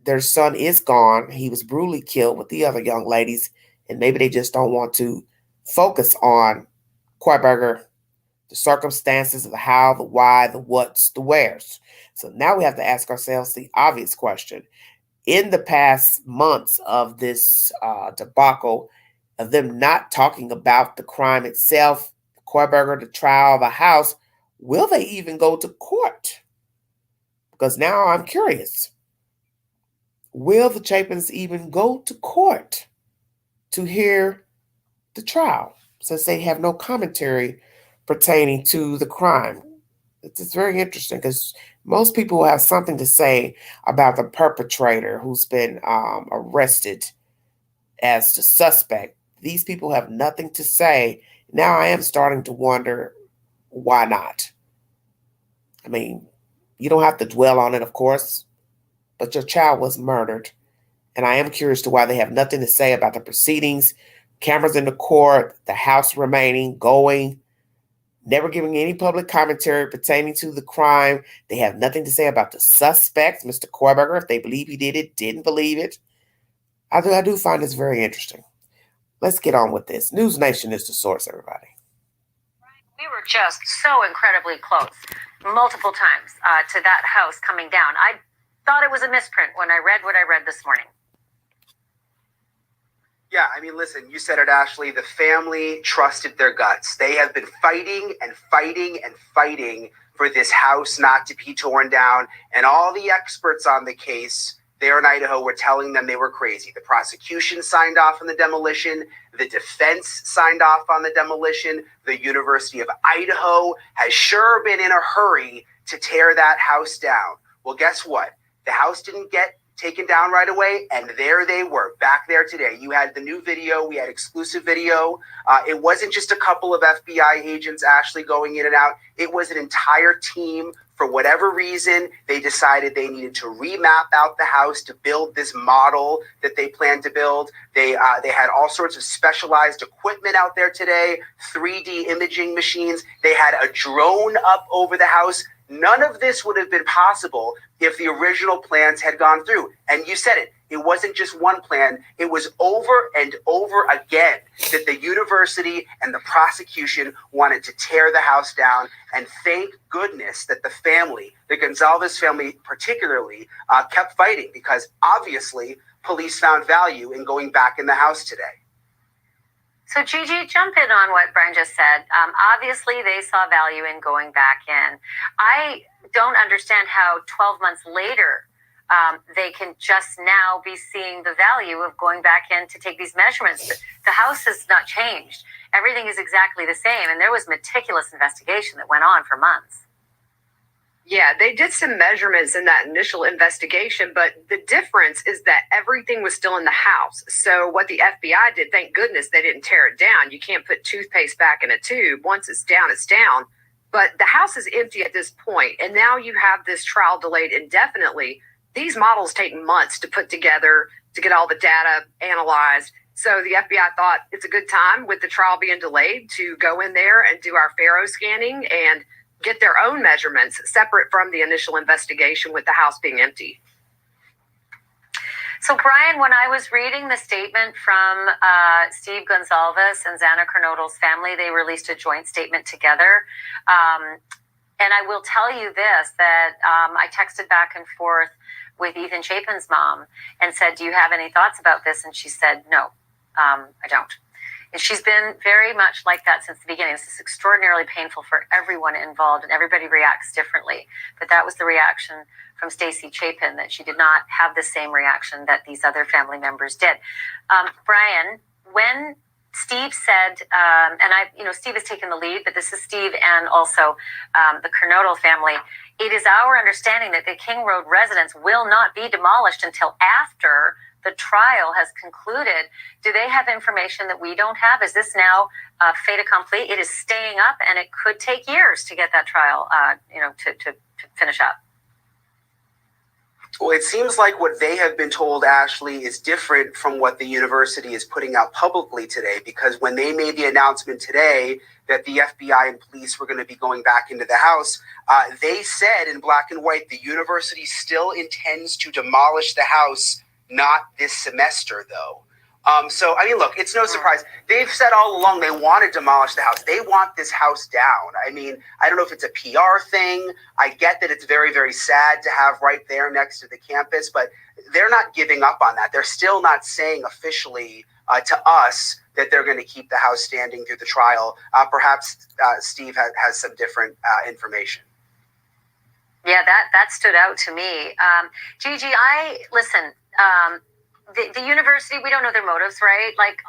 their son is gone. He was brutally killed with the other young ladies, and maybe they just don't want to focus on Kohlberger, the circumstances of the how, the why, the what's, the where's. So now we have to ask ourselves the obvious question. In the past months of this debacle, of them not talking about the crime itself, Kohlberger, the trial, the house, will they even go to court? Because now I'm curious. Will the Chapins even go to court to hear the trial, since they have no commentary pertaining to the crime? It's very interesting because most people will have something to say about the perpetrator who's been arrested as the suspect. These people have nothing to say. Now I am starting to wonder why not. I mean, you don't have to dwell on it, of course, but your child was murdered. And I am curious to why they have nothing to say about the proceedings, cameras in the court, the house remaining, going, never giving any public commentary pertaining to the crime. They have nothing to say about the suspect, Mr. Kohlberger, if they believe he did it, didn't believe it. I do find this very interesting. Let's get on with this. News Nation is the source, everybody. We were just so incredibly close multiple times to that house coming down. I thought it was a misprint when I read what I read this morning. Yeah, I mean, listen, you said it, Ashley. The family trusted their guts. They have been fighting and fighting and fighting for this house not to be torn down. And all the experts on the case there in Idaho were telling them they were crazy. The prosecution signed off on the demolition. The defense signed off on the demolition. The University of Idaho has sure been in a hurry to tear that house down. Well, guess what? The house didn't get taken down right away, and there they were, back there today. You had the new video. We had exclusive video. It wasn't just a couple of FBI agents, Ashley, going in and out. It was an entire team. For whatever reason, they decided they needed to remap out the house to build this model that they planned to build. They had all sorts of specialized equipment out there today, 3D imaging machines. They had a drone up over the house. None of this would have been possible if the original plans had gone through. And you said it. It wasn't just one plan. It was over and over again that the university and the prosecution wanted to tear the house down. And thank goodness that the family, the Gonzalez family particularly, kept fighting, because obviously police found value in going back in the house today. So Gigi, jump in on what Brian just said. Obviously, they saw value in going back in. I don't understand how 12 months later, they can just now be seeing the value of going back in to take these measurements. The house has not changed. Everything is exactly the same. And there was meticulous investigation that went on for months. Yeah, they did some measurements in that initial investigation, but the difference is that everything was still in the house. So what the FBI did, thank goodness they didn't tear it down. You can't put toothpaste back in a tube. Once it's down, it's down. But the house is empty at this point, and now you have this trial delayed indefinitely. These models take months to put together, to get all the data analyzed. So the FBI thought it's a good time, with the trial being delayed, to go in there and do our Faro scanning and get their own measurements separate from the initial investigation with the house being empty. So, Brian, when I was reading the statement from Steve Gonsalves and Xana Kernodle's family, they released a joint statement together. And I will tell you this, that I texted back and forth with Ethan Chapin's mom and said, do you have any thoughts about this? And she said, no, I don't. And she's been very much like that since the beginning. This is extraordinarily painful for everyone involved, and everybody reacts differently. But that was the reaction from Stacey Chapin, that she did not have the same reaction that these other family members did. Brian, when Steve said, Steve has taken the lead, but this is Steve and also the Kernodle family. It is our understanding that the King Road residence will not be demolished until after the trial has concluded. Do they have information that we don't have? Is this now fait accompli? It is staying up, and it could take years to get that trial, to finish up. Well, it seems like what they have been told, Ashley, is different from what the university is putting out publicly today, because when they made the announcement today that the FBI and police were going to be going back into the house, they said in black and white, the university still intends to demolish the house, not this semester, though. Look, it's no surprise. They've said all along they want to demolish the house. They want this house down. I mean, I don't know if it's a PR thing. I get that it's very, very sad to have right there next to the campus, but they're not giving up on that. They're still not saying officially to us that they're going to keep the house standing through the trial. Perhaps Steve has some different information. Yeah, that stood out to me. Gigi, the university, we don't know their motives, right? Like,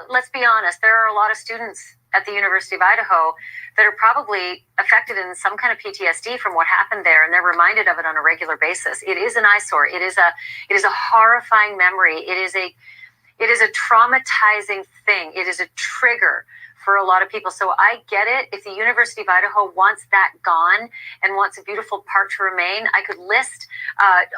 let's be honest, there are a lot of students at the University of Idaho that are probably affected in some kind of PTSD from what happened there, and they're reminded of it on a regular basis. It is an eyesore. It is a horrifying memory. It is a traumatizing thing. It is a trigger for a lot of people. So I get it. If the University of Idaho wants that gone and wants a beautiful park to remain, I could list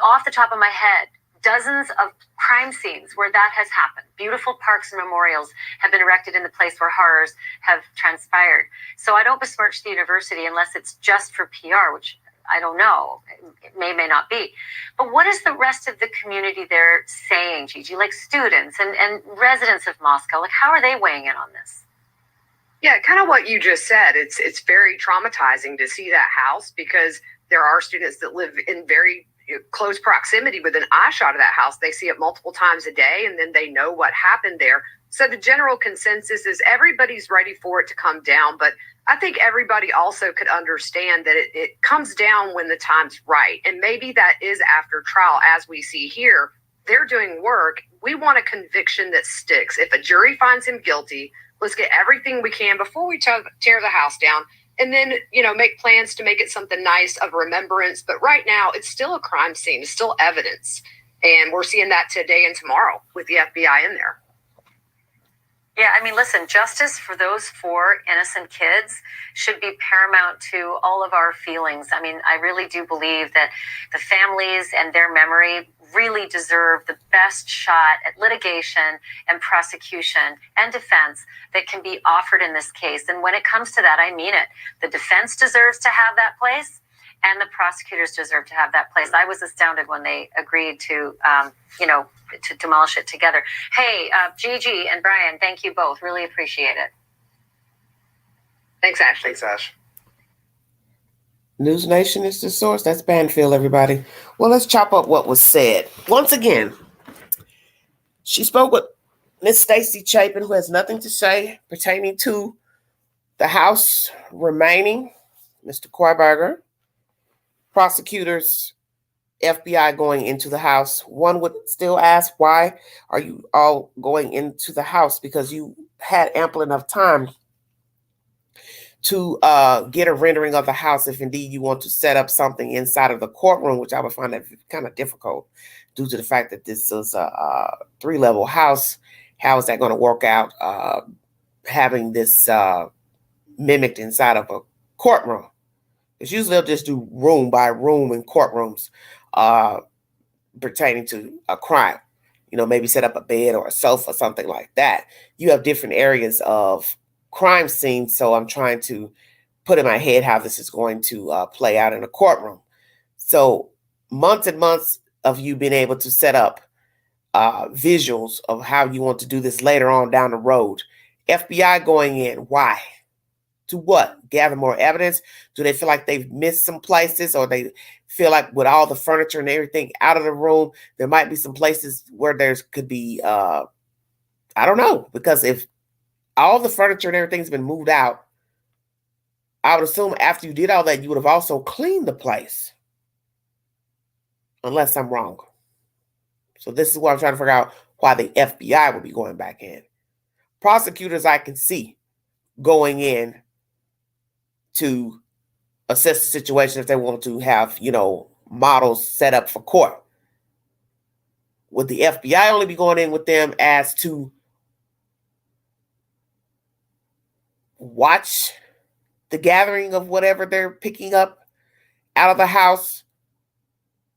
off the top of my head dozens of crime scenes where that has happened. Beautiful parks and memorials have been erected in the place where horrors have transpired. So I don't besmirch the university unless it's just for PR, which I don't know. It may not be. But what is the rest of the community there saying, Gigi? Like students and residents of Moscow, like how are they weighing in on this? Yeah, kind of what you just said. It's very traumatizing to see that house, because there are students that live in very close proximity within eyeshot of that house. They see it multiple times a day, and then they know what happened there. So the general consensus is everybody's ready for it to come down, but I think everybody also could understand that it comes down when the time's right. And maybe that is after trial, as we see here. They're doing work. We want a conviction that sticks. If a jury finds him guilty, let's get everything we can before we tear the house down. And then, make plans to make it something nice of remembrance. But right now, it's still a crime scene. It's still evidence. And we're seeing that today and tomorrow with the FBI in there. Yeah, I mean, listen, justice for those 4 innocent kids should be paramount to all of our feelings. I mean, I really do believe that the families and their memory really deserve the best shot at litigation and prosecution and defense that can be offered in this case. And when it comes to that, I mean it. The defense deserves to have that place, and the prosecutors deserve to have that place. I was astounded when they agreed to demolish it together. Hey, Gigi and Brian, thank you both. Really appreciate it. Thanks, Ash. Thanks, Ash. News Nation is the source. That's Banfield, everybody. Well, let's chop up what was said. Once again, she spoke with Miss Stacey Chapin, who has nothing to say pertaining to the house remaining. Mr. Koiberger. Prosecutors FBI going into the house, one would still ask, why are you all going into the house? Because you had ample enough time to get a rendering of the house if indeed you want to set up something inside of the courtroom, which I would find that kind of difficult due to the fact that this is a 3-level house. How is that going to work out, having this mimicked inside of a courtroom? Because usually they'll just do room by room in courtrooms pertaining to a crime. You know, maybe set up a bed or a sofa, something like that. You have different areas of crime scenes, so I'm trying to put in my head how this is going to play out in a courtroom. So months and months of you being able to set up visuals of how you want to do this later on down the road. FBI going in, why? To what? Gather more evidence? Do they feel like they've missed some places, or they feel like with all the furniture and everything out of the room, there might be some places where there's could be, I don't know, because if all the furniture and everything's been moved out, I would assume after you did all that, you would have also cleaned the place. Unless I'm wrong. So this is what I'm trying to figure out, why the FBI would be going back in. Prosecutors I can see going in to assess the situation if they want to have, you know, models set up for court. Would the FBI only be going in with them as to watch the gathering of whatever they're picking up out of the house?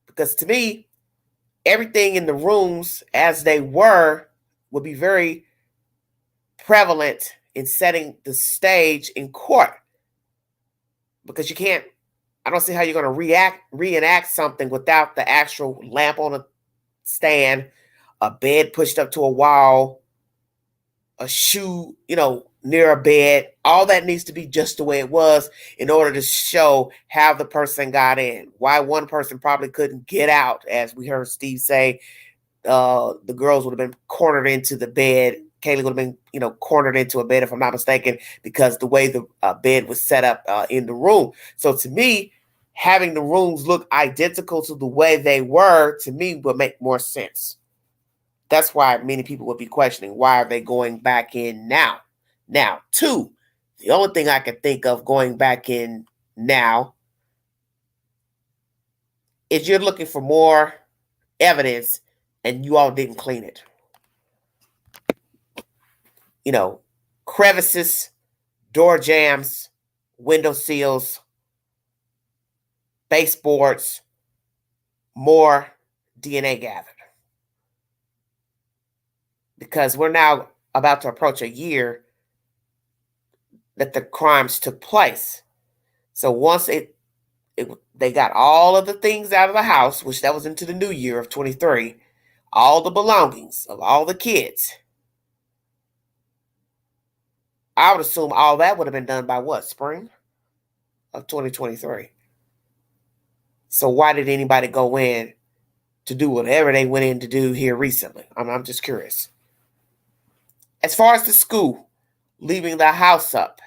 Because to me, everything in the rooms as they were would be very prevalent in setting the stage in court. Because you can't, I don't see how you're going to reenact something without the actual lamp on a stand, a bed pushed up to a wall, a shoe, you know, near a bed. All that needs to be just the way it was in order to show how the person got in. Why one person probably couldn't get out, as we heard Steve say. The girls would have been cornered into the bed. Kaylee would have been, you know, cornered into a bed, if I'm not mistaken, because the way the bed was set up in the room. So to me, having the rooms look identical to the way they were, to me, would make more sense. That's why many people would be questioning, why are they going back in now? Now, two, the only thing I can think of going back in now is you're looking for more evidence and you all didn't clean it. You know, crevices, door jams, window seals, baseboards, more DNA gathered. Because we're now about to approach a year that the crimes took place. So once they got all of the things out of the house, which that was into the new year of 23, all the belongings of all the kids, I would assume all that would have been done by what, spring of 2023. So why did anybody go in to do whatever they went in to do here recently? I'm just curious. As far as the school leaving the house up,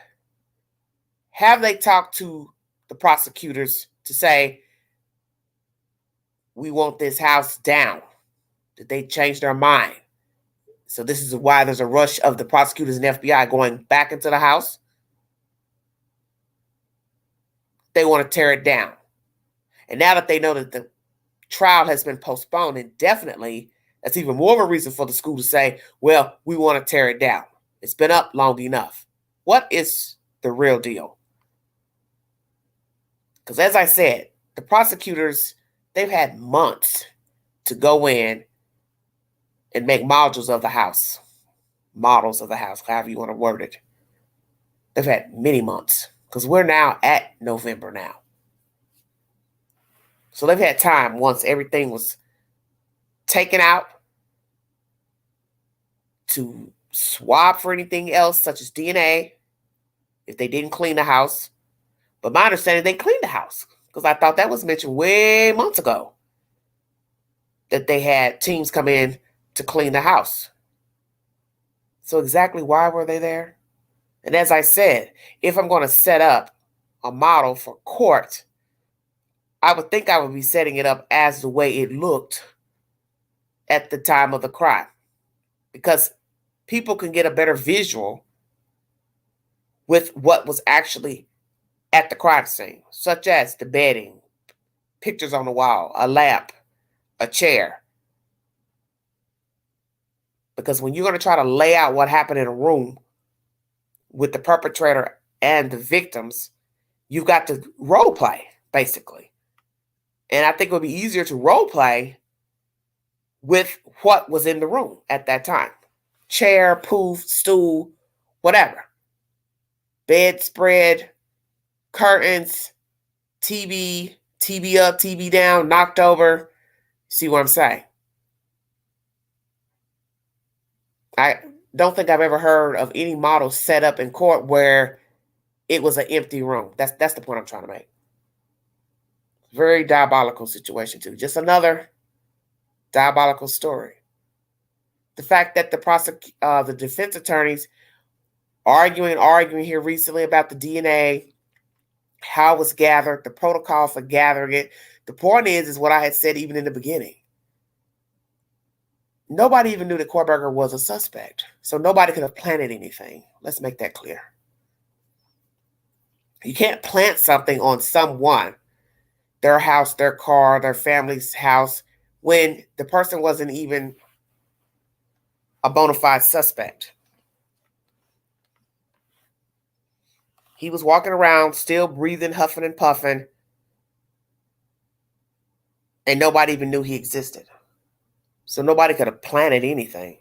have they talked to the prosecutors to say, we want this house down? Did they change their mind? So this is why there's a rush of the prosecutors and FBI going back into the house. They want to tear it down. And now that they know that the trial has been postponed indefinitely, that's even more of a reason for the school to say, well, we want to tear it down. It's been up long enough. What is the real deal? Because as I said, the prosecutors, they've had months to go in and make models of the house, however you want to word it. They've had many months because we're now at November now. So they've had time once everything was taken out to swab for anything else, such as DNA, if they didn't clean the house. But my understanding, they cleaned the house because I thought that was mentioned way months ago that they had teams come in to clean the house. So exactly why were they there? And as I said, if I'm going to set up a model for court, I would think I would be setting it up as the way it looked at the time of the crime, because people can get a better visual with what was actually at the crime scene, such as the bedding, pictures on the wall, a lamp, a chair. Because when you're going to try to lay out what happened in a room with the perpetrator and the victims, you've got to role play, basically. And I think it would be easier to role play with what was in the room at that time. Chair, poof, stool, whatever. Bedspread, curtains, TV, TV up, TV down, knocked over. See what I'm saying? I don't think I've ever heard of any model set up in court where it was an empty room. That's the point I'm trying to make. Very diabolical situation too. Just another diabolical story. The fact that the defense attorneys arguing here recently about the DNA, how it was gathered, the protocol for gathering it. The point is what I had said even in the beginning. Nobody even knew that Kohlberger was a suspect. So nobody could have planted anything. Let's make that clear. You can't plant something on someone, their house, their car, their family's house, when the person wasn't even a bona fide suspect. He was walking around, still breathing, huffing and puffing, and nobody even knew he existed. So nobody could have planted anything.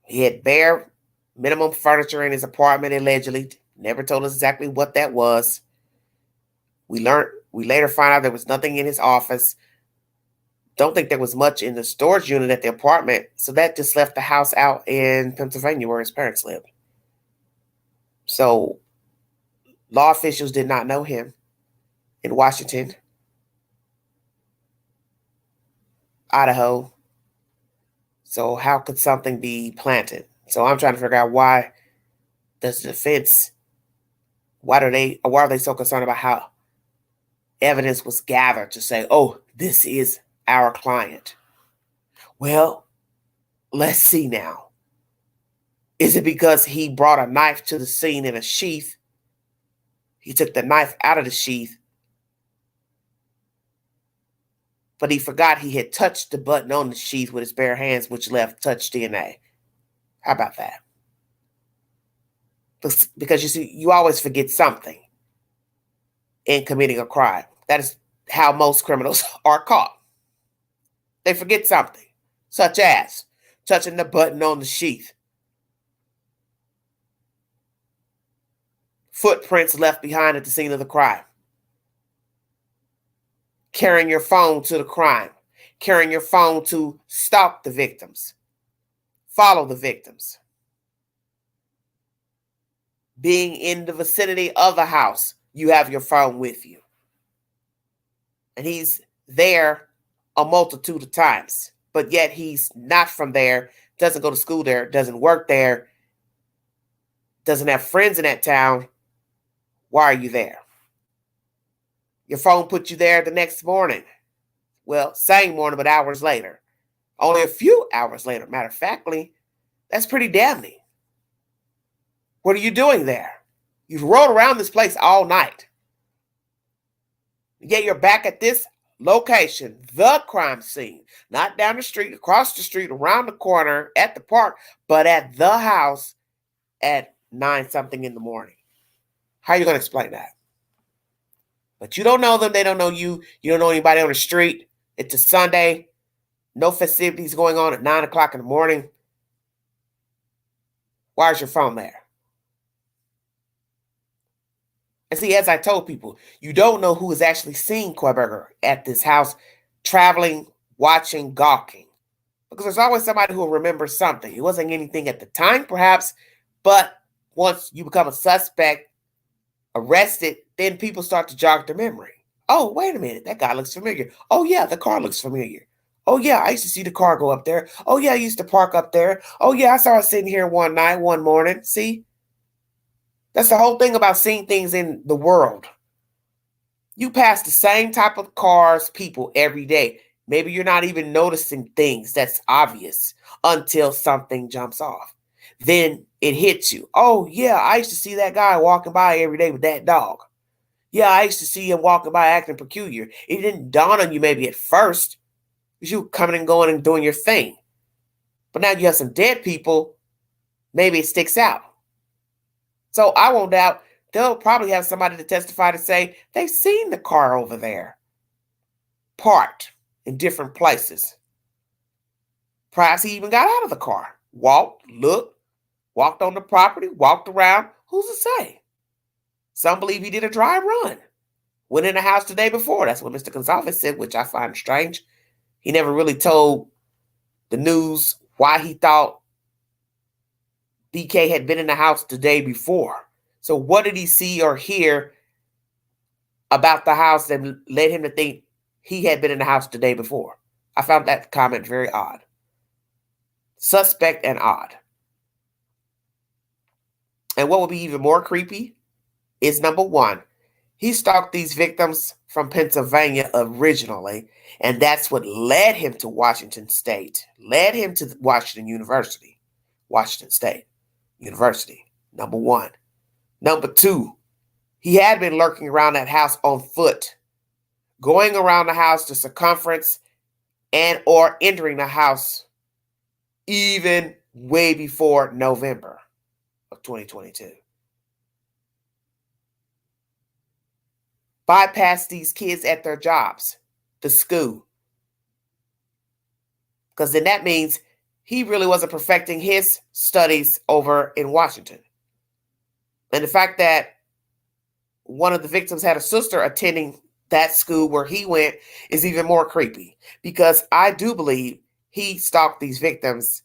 He had bare minimum furniture in his apartment, allegedly. Never told us exactly what that was. We later found out there was nothing in his office. Don't think there was much in the storage unit at the apartment. So that just left the house out in Pennsylvania where his parents lived. So law officials did not know him in Washington, Idaho. So how could something be planted? So I'm trying to figure out why does the defense, why are they so concerned about how evidence was gathered to say, oh, this is our client? Well, let's see now. Is it because he brought a knife to the scene in a sheath? He took the knife out of the sheath, but he forgot he had touched the button on the sheath with his bare hands, which left touch DNA. How about that? Because you see, you always forget something in committing a crime. That is how most criminals are caught. They forget something, such as touching the button on the sheath, footprints left behind at the scene of the crime, carrying your phone to the crime, carrying your phone to stalk the victims, follow the victims, being in the vicinity of the house. You have your phone with you. And he's there a multitude of times, but yet he's not from there, doesn't go to school there, doesn't work there, doesn't have friends in that town. Why are you there? Your phone put you there the next morning. Well, same morning, but hours later. Only a few hours later. Matter of factly, that's pretty damning. What are you doing there? You've rolled around this place all night. Yet you're back at this location, the crime scene, not down the street, across the street, around the corner, at the park, but at the house at 9-something in the morning. How are you going to explain that? But you don't know them. They don't know you. You don't know anybody on the street. It's a Sunday. No festivities going on at 9 o'clock in the morning. Why is your phone there? And see, as I told people, you don't know who has actually seen Kohlberger at this house, traveling, watching, gawking. Because there's always somebody who will remember something. It wasn't anything at the time, perhaps, but once you become a suspect, arrested, then people start to jog their memory. Oh, wait a minute, that guy looks familiar. Oh, yeah, the car looks familiar. Oh, yeah, I used to see the car go up there. Oh, yeah, I used to park up there. Oh, yeah, I saw it sitting here one morning. See? That's the whole thing about seeing things in the world. You pass the same type of cars, people every day. Maybe you're not even noticing things that's obvious until something jumps off. Then it hits you. Oh, yeah, I used to see that guy walking by every day with that dog. Yeah, I used to see him walking by acting peculiar. It didn't dawn on you maybe at first because you were coming and going and doing your thing. But now you have some dead people, maybe it sticks out. So I won't doubt they'll probably have somebody to testify to say they've seen the car over there parked in different places. Perhaps he even got out of the car, walked, looked, walked on the property, walked around. Who's to say? Some believe he did a dry run. Went in the house the day before. That's what Mr. Gonzalez said, which I find strange. He never really told the news why he thought BK had been in the house the day before. So what did he see or hear about the house that led him to think he had been in the house the day before? I found that comment very odd. Suspect and odd. And what would be even more creepy is number one, he stalked these victims from Pennsylvania originally, and that's what led him to Washington State, led him to Washington University, Washington State University, number one. Number two, he had been lurking around that house on foot, going around the house to circumference and or entering the house even way before November of 2022. Bypass these kids at their jobs, the school. Because then that means he really wasn't perfecting his studies over in Washington. And the fact that one of the victims had a sister attending that school where he went is even more creepy. Because I do believe he stalked these victims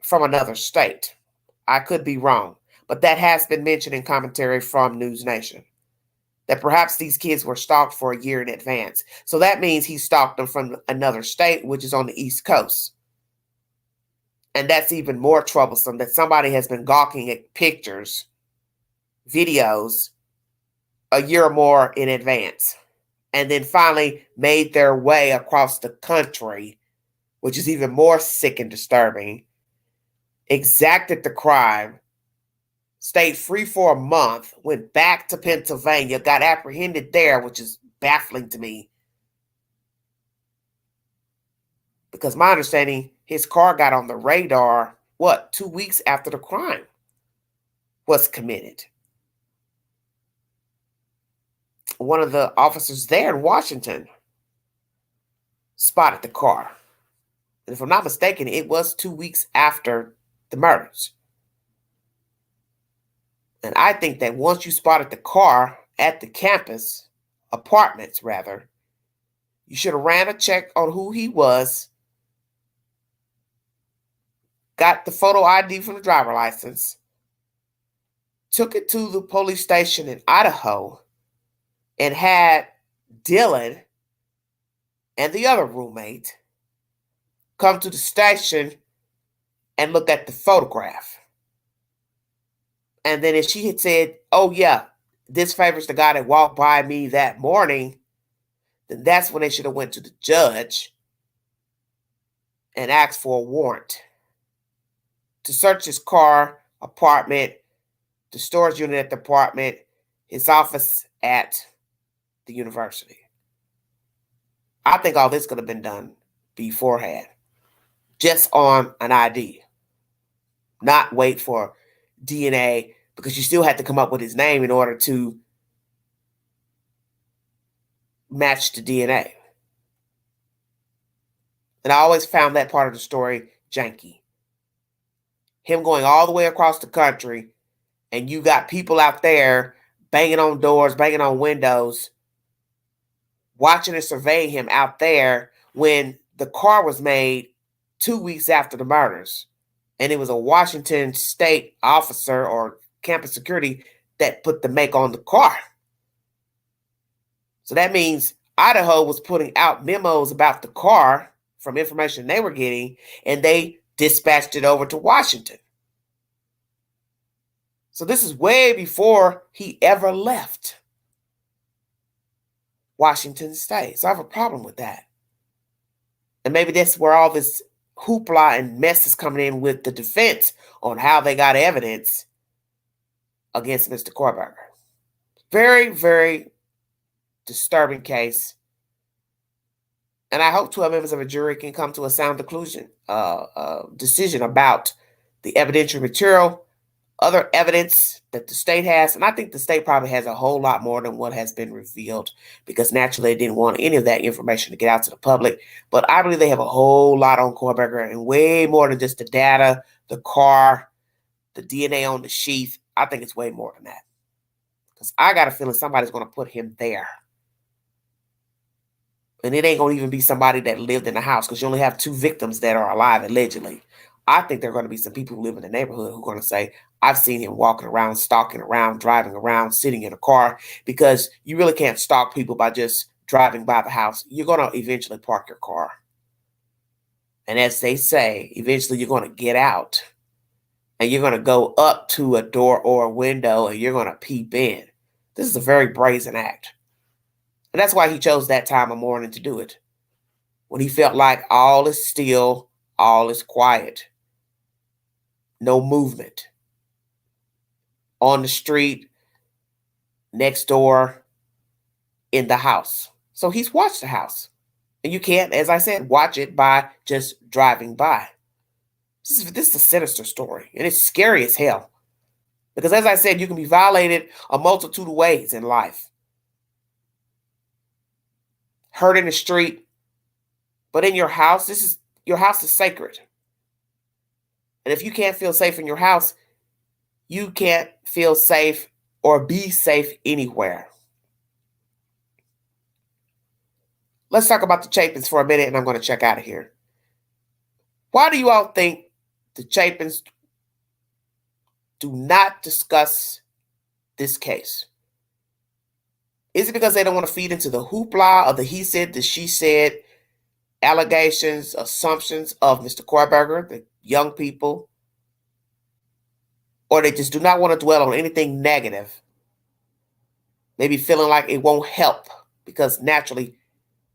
from another state. I could be wrong. But that has been mentioned in commentary from News Nation. That perhaps these kids were stalked for a year in advance. So that means he stalked them from another state, which is on the East Coast. And that's even more troublesome that somebody has been gawking at pictures, videos, a year or more in advance. And then finally made their way across the country, which is even more sick and disturbing, exacted the crime, stayed free for a month, went back to Pennsylvania, got apprehended there, which is baffling to me. Because my understanding, his car got on the radar, 2 weeks after the crime was committed. One of the officers there in Washington spotted the car. And if I'm not mistaken, it was 2 weeks after the murders. And I think that once you spotted the car at the campus, apartments rather, you should have ran a check on who he was, got the photo ID from the driver license, took it to the police station in Idaho, and had Dylan and the other roommate come to the station and look at the photograph. And then if she had said, oh yeah, this favors the guy that walked by me that morning, then that's when they should have went to the judge and asked for a warrant to search his car, apartment, the storage unit at the apartment, his office at the university. I think all this could have been done beforehand, just on an ID, not wait for DNA, because you still had to come up with his name in order to match the DNA. And I always found that part of the story janky. Him going all the way across the country, and you got people out there banging on doors, banging on windows, watching and surveying him out there when the car was made 2 weeks after the murders. And it was a Washington State officer or campus security that put the make on the car. So that means Idaho was putting out memos about the car from information they were getting, and they dispatched it over to Washington. So this is way before he ever left. Washington State. So I have a problem with that. And maybe that's where all this hoopla and mess is coming in with the defense on how they got evidence against Mr. Kohlberger. Very, very disturbing case. And I hope 12 members of a jury can come to a sound decision about the evidentiary material, other evidence that the state has. And I think the state probably has a whole lot more than what has been revealed, because naturally they didn't want any of that information to get out to the public. But I believe they have a whole lot on Kohlberger, and way more than just the data, the car, the DNA on the sheath. I think it's way more than that, because I got a feeling somebody's going to put him there. And it ain't going to even be somebody that lived in the house, because you only have 2 victims that are alive, allegedly. I think there are going to be some people who live in the neighborhood who are going to say, I've seen him walking around, stalking around, driving around, sitting in a car, because you really can't stalk people by just driving by the house. You're going to eventually park your car. And as they say, eventually you're going to get out and you're going to go up to a door or a window and you're going to peep in. This is a very brazen act. And that's why he chose that time of morning to do it, when he felt like all is still, all is quiet, no movement on the street, next door, in the house. So he's watched the house. And you can't, as I said, watch it by just driving by. This is a sinister story, and it's scary as hell. Because as I said, you can be violated a multitude of ways in life. Hurt in the street, but in your house, your house is sacred. And if you can't feel safe in your house, you can't feel safe or be safe anywhere. Let's talk about the Chapins for a minute, and I'm going to check out of here. Why do you all think the Chapins do not discuss this case? Is it because they don't want to feed into the hoopla of the he said, the she said, allegations, assumptions of Mr. Kohlberger, the young people? Or they just do not want to dwell on anything negative? Maybe feeling like it won't help, because naturally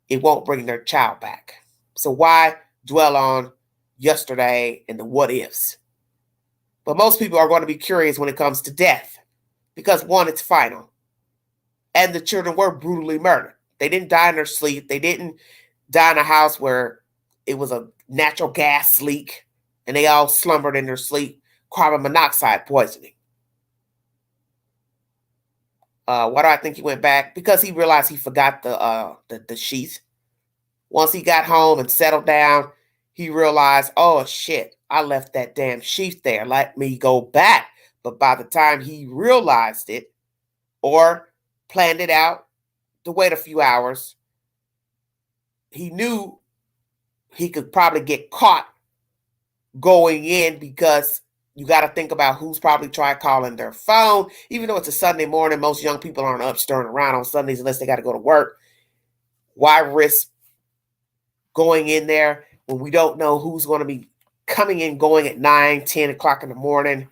it won't bring their child back. So why dwell on yesterday and the what ifs? But most people are going to be curious when it comes to death, because one, it's final. And the children were brutally murdered. They didn't die in their sleep. They didn't die in a house where it was a natural gas leak and they all slumbered in their sleep. Carbon monoxide poisoning. Why do I think he went back? Because he realized he forgot the sheath. Once he got home and settled down, he realized, oh shit, I left that damn sheath there. Let me go back. But by the time he realized it, or planned it out to wait a few hours, he knew he could probably get caught going in, because you got to think about who's probably tried calling their phone. Even though it's a Sunday morning, most young people aren't up stirring around on Sundays unless they got to go to work. Why risk going in there when we don't know who's going to be coming in, going at 9, 10 o'clock in the morning?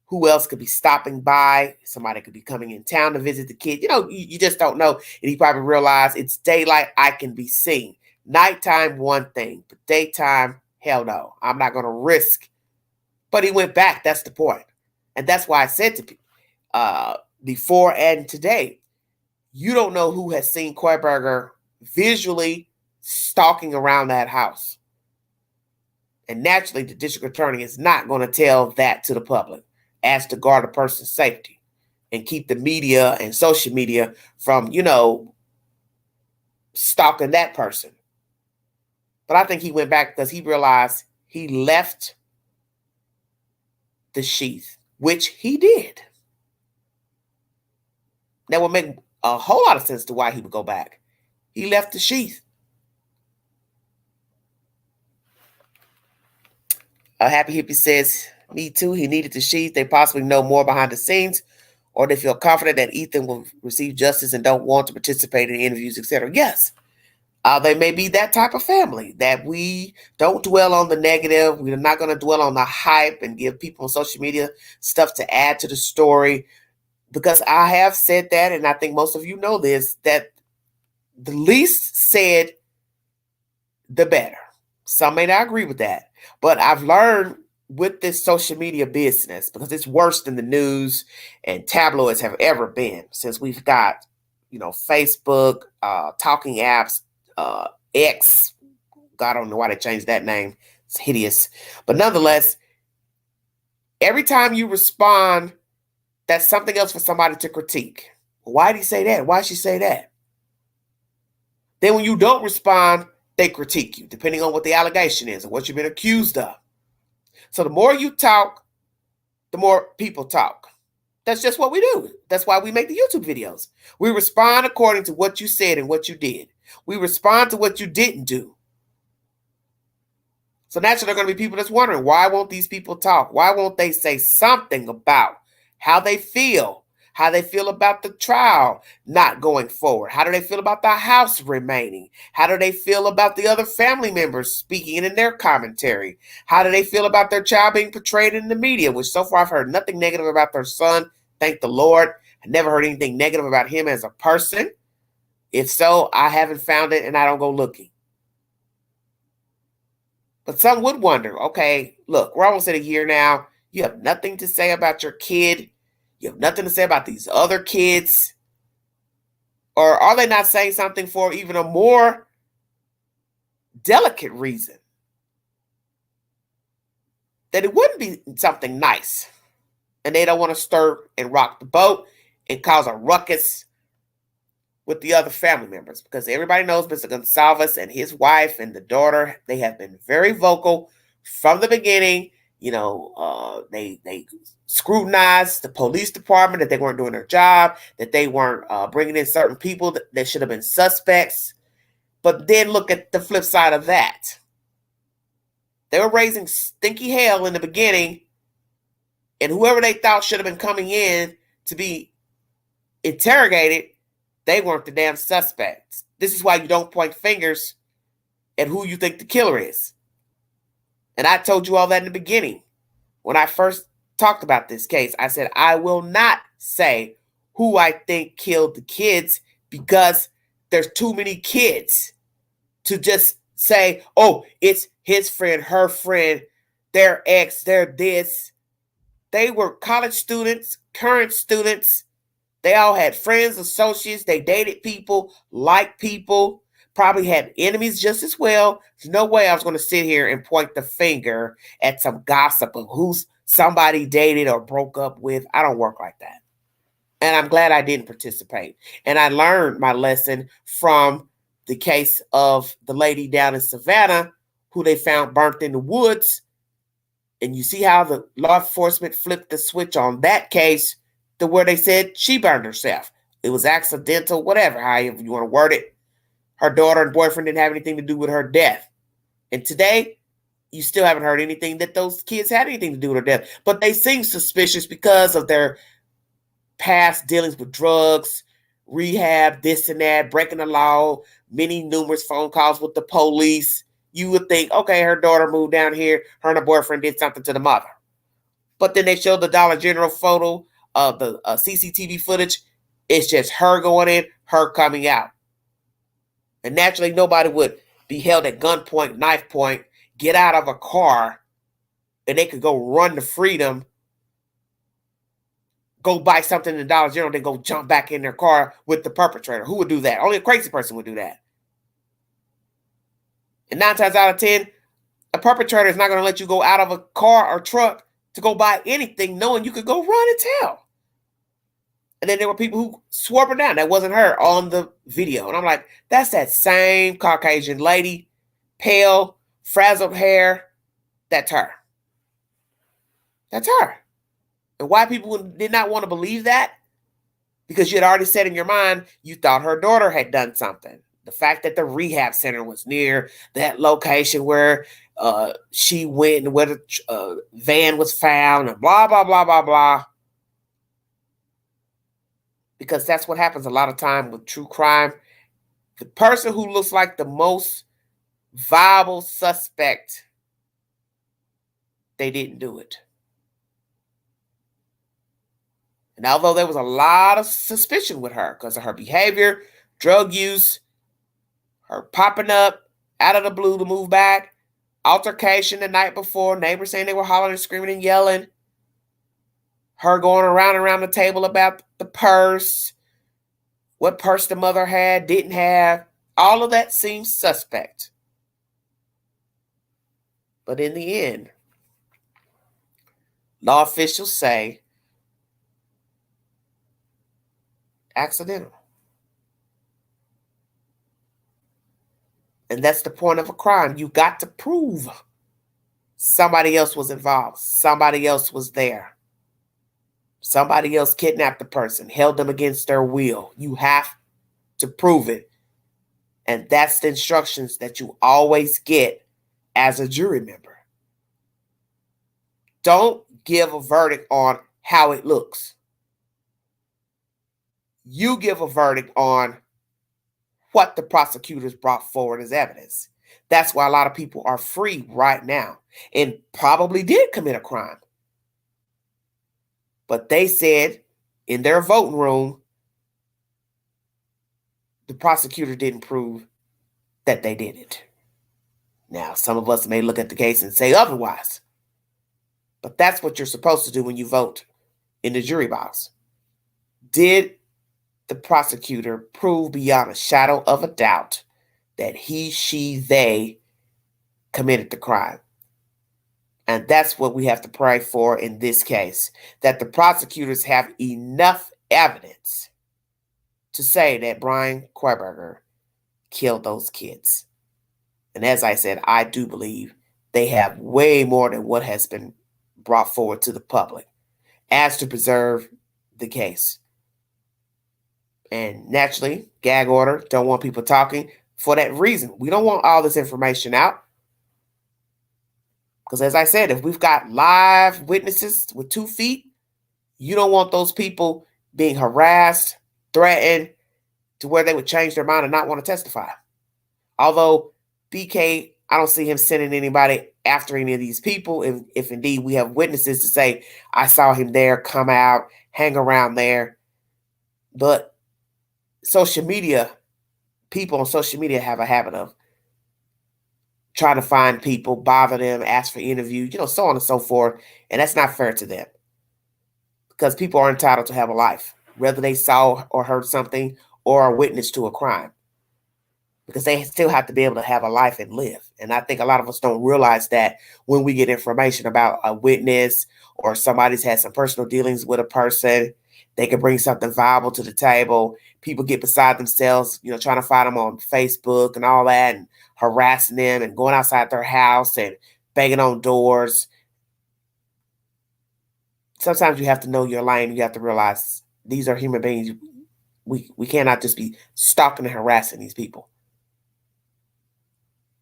Who else could be stopping by? Somebody could be coming in town to visit the kid. You know, you just don't know. And he probably realized it's daylight, I can be seen. Nighttime, one thing. But daytime, hell no. I'm not going to risk. But he went back. That's the point. And that's why I said to people before and today, you don't know who has seen Kohlberger visually stalking around that house. And naturally, the district attorney is not going to tell that to the public, as to guard a person's safety and keep the media and social media from, stalking that person. But I think he went back because he realized he left the sheath, which he did. That would make a whole lot of sense to why he would go back. He left the sheath. Happy Hippie says, me too. He needed the sheath. They possibly know more behind the scenes, or they feel confident that Ethan will receive justice and don't want to participate in interviews, etc. Yes. They may be that type of family that we don't dwell on the negative. We're not going to dwell on the hype and give people on social media stuff to add to the story. Because I have said that, and I think most of you know this, that the least said, the better. Some may not agree with that, but I've learned with this social media business, because it's worse than the news and tabloids have ever been, since we've got, Facebook, talking apps, X. God, I don't know why they changed that name. It's hideous. But nonetheless, every time you respond, that's something else for somebody to critique. Why did he say that? Why did she say that? Then when you don't respond, they critique you, depending on what the allegation is and what you've been accused of. So the more you talk, the more people talk. That's just what we do. That's why we make the YouTube videos. We respond according to what you said and what you did. We respond to what you didn't do. So naturally, there are going to be people that's wondering, why won't these people talk? Why won't they say something about how they feel about the trial not going forward? How do they feel about the house remaining? How do they feel about the other family members speaking in their commentary? How do they feel about their child being portrayed in the media, which so far I've heard nothing negative about their son. Thank the Lord. I never heard anything negative about him as a person. If so, I haven't found it and I don't go looking. But some would wonder, okay, look, we're almost at a year now. You have nothing to say about your kid. You have nothing to say about these other kids. Or are they not saying something for even a more delicate reason? That it wouldn't be something nice. And they don't want to stir and rock the boat and cause a ruckus with the other family members. Because everybody knows Mr. Gonsalves and his wife and the daughter, they have been very vocal from the beginning. They scrutinized the police department, that they weren't doing their job, that they weren't bringing in certain people that should have been suspects. But then look at the flip side of that. They were raising stinky hell in the beginning, and whoever they thought should have been coming in to be interrogated, they weren't the damn suspects. This is why you don't point fingers at who you think the killer is. And I told you all that in the beginning. When I first talked about this case, I said, I will not say who I think killed the kids, because there's too many kids to just say, oh, it's his friend, her friend, their ex, their this. They were college students, current students. They all had friends, associates. They dated people, liked people, probably had enemies just as well. There's no way I was going to sit here and point the finger at some gossip of who's somebody dated or broke up with. I don't work like that. And I'm glad I didn't participate. And I learned my lesson from the case of the lady down in Savannah who they found burnt in the woods. And you see how the law enforcement flipped the switch on that case to where they said she burned herself. It was accidental, whatever, however you want to word it. Her daughter and boyfriend didn't have anything to do with her death. And today, you still haven't heard anything that those kids had anything to do with her death. But they seem suspicious because of their past dealings with drugs, rehab, this and that, breaking the law, numerous phone calls with the police. You would think, okay, her daughter moved down here. Her and her boyfriend did something to the mother. But then they showed the Dollar General photo of the CCTV footage. It's just her going in, her coming out. And naturally, nobody would be held at gunpoint, knife point, get out of a car, and they could go run to freedom, go buy something in the Dollar General, then go jump back in their car with the perpetrator. Who would do that? Only a crazy person would do that. And 9 times out of 10, a perpetrator is not going to let you go out of a car or truck to go buy anything knowing you could go run and tell. And then there were people who swore her down. That wasn't her on the video. And I'm like, that's that same Caucasian lady, pale, frazzled hair. That's her. That's her. And why people did not want to believe that? Because you had already said in your mind, you thought her daughter had done something. The fact that the rehab center was near that location where she went and where the van was found and blah, blah, blah, blah, blah. Because that's what happens a lot of time with true crime. The person who looks like the most viable suspect, they didn't do it. And although there was a lot of suspicion with her because of her behavior, drug use, her popping up out of the blue to move back, altercation the night before, neighbors saying they were hollering, screaming, and yelling, her going around and around the table about the purse, what purse the mother had, didn't have. All of that seems suspect. But in the end, law officials say accidental. And that's the point of a crime. You got to prove somebody else was involved. Somebody else was there. Somebody else kidnapped the person, held them against their will. You have to prove it. And that's the instructions that you always get as a jury member. Don't give a verdict on how it looks. You give a verdict on what the prosecutors brought forward as evidence. That's why a lot of people are free right now and probably did commit a crime. But they said in their voting room, the prosecutor didn't prove that they did it. Now, some of us may look at the case and say otherwise. But that's what you're supposed to do when you vote in the jury box. Did the prosecutor prove beyond a shadow of a doubt that he, she, they committed the crime? And that's what we have to pray for in this case, that the prosecutors have enough evidence to say that Brian Kohlberger killed those kids. And as I said, I do believe they have way more than what has been brought forward to the public as to preserve the case. And naturally, gag order, don't want people talking for that reason. We don't want all this information out. Because as I said, if we've got live witnesses with 2 feet, you don't want those people being harassed, threatened, to where they would change their mind and not want to testify. Although BK, I don't see him sending anybody after any of these people. If indeed we have witnesses to say, I saw him there, come out, hang around there. But social media, people on social media have a habit of trying to find people, bother them, ask for interviews, so on and so forth. And that's not fair to them. Because people are entitled to have a life, whether they saw or heard something or are witness to a crime. Because they still have to be able to have a life and live. And I think a lot of us don't realize that when we get information about a witness or somebody's had some personal dealings with a person, they can bring something viable to the table. People get beside themselves, trying to find them on Facebook and all that, and harassing them and going outside their house and banging on doors. Sometimes you have to know your lane. You have to realize these are human beings. We cannot just be stalking and harassing these people,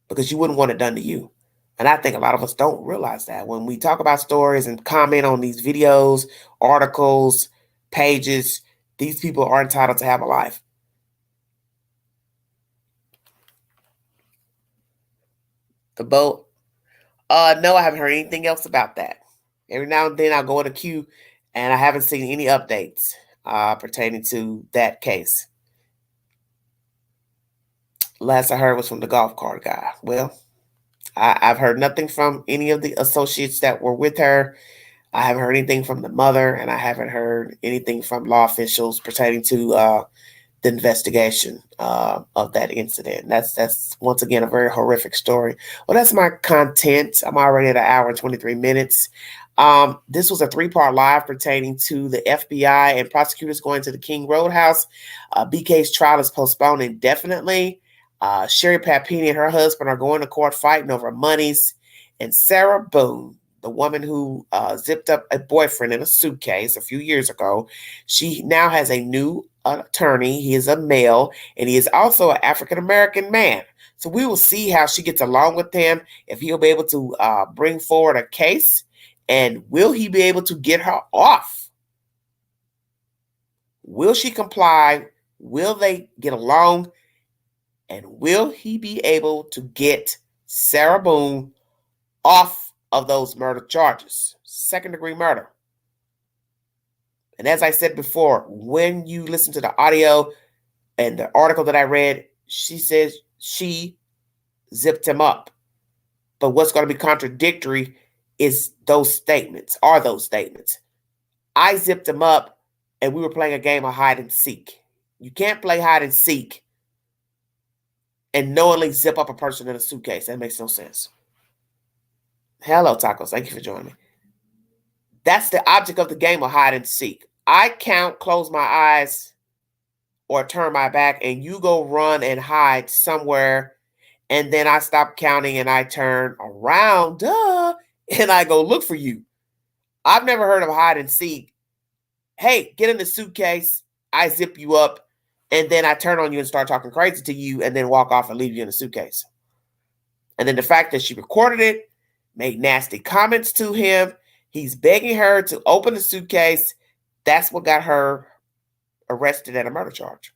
because you wouldn't want it done to you. And I think a lot of us don't realize that. When we talk about stories and comment on these videos, articles, pages, these people are entitled to have a life. The boat? No, I haven't heard anything else about that. Every now and then I'll go in a queue and I haven't seen any updates pertaining to that case. Last I heard was from the golf cart guy. Well, I've heard nothing from any of the associates that were with her. I haven't heard anything from the mother, and I haven't heard anything from law officials pertaining to the investigation of that incident. That's once again a very horrific story. Well, that's my content. I'm already at 1 hour and 23 minutes. This was a 3-part live pertaining to the FBI and prosecutors going to the King Roadhouse. BK's trial is postponed indefinitely. Sherri Papini and her husband are going to court fighting over monies. And Sarah Boone, the woman who zipped up a boyfriend in a suitcase a few years ago, she now has a new attorney. He is a male, and he is also an African-American man. So we will see how she gets along with him, if he'll be able to bring forward a case, and will he be able to get her off? Will she comply? Will they get along? And will he be able to get Sarah Boone off of those murder charges, 2nd-degree murder? And as I said before, when you listen to the audio and the article that I read, she says she zipped him up. But what's going to be contradictory is those statements. I zipped him up and we were playing a game of hide and seek. You can't play hide and seek and knowingly zip up a person in a suitcase. That makes no sense. Hello, Tacos. Thank you for joining me. That's the object of the game of hide and seek. I count, close my eyes, or turn my back, and you go run and hide somewhere, and then I stop counting and I turn around, and I go look for you. I've never heard of hide and seek. Hey, get in the suitcase, I zip you up, and then I turn on you and start talking crazy to you and then walk off and leave you in the suitcase. And then the fact that she recorded it, made nasty comments to him, he's begging her to open the suitcase, that's what got her arrested at a murder charge.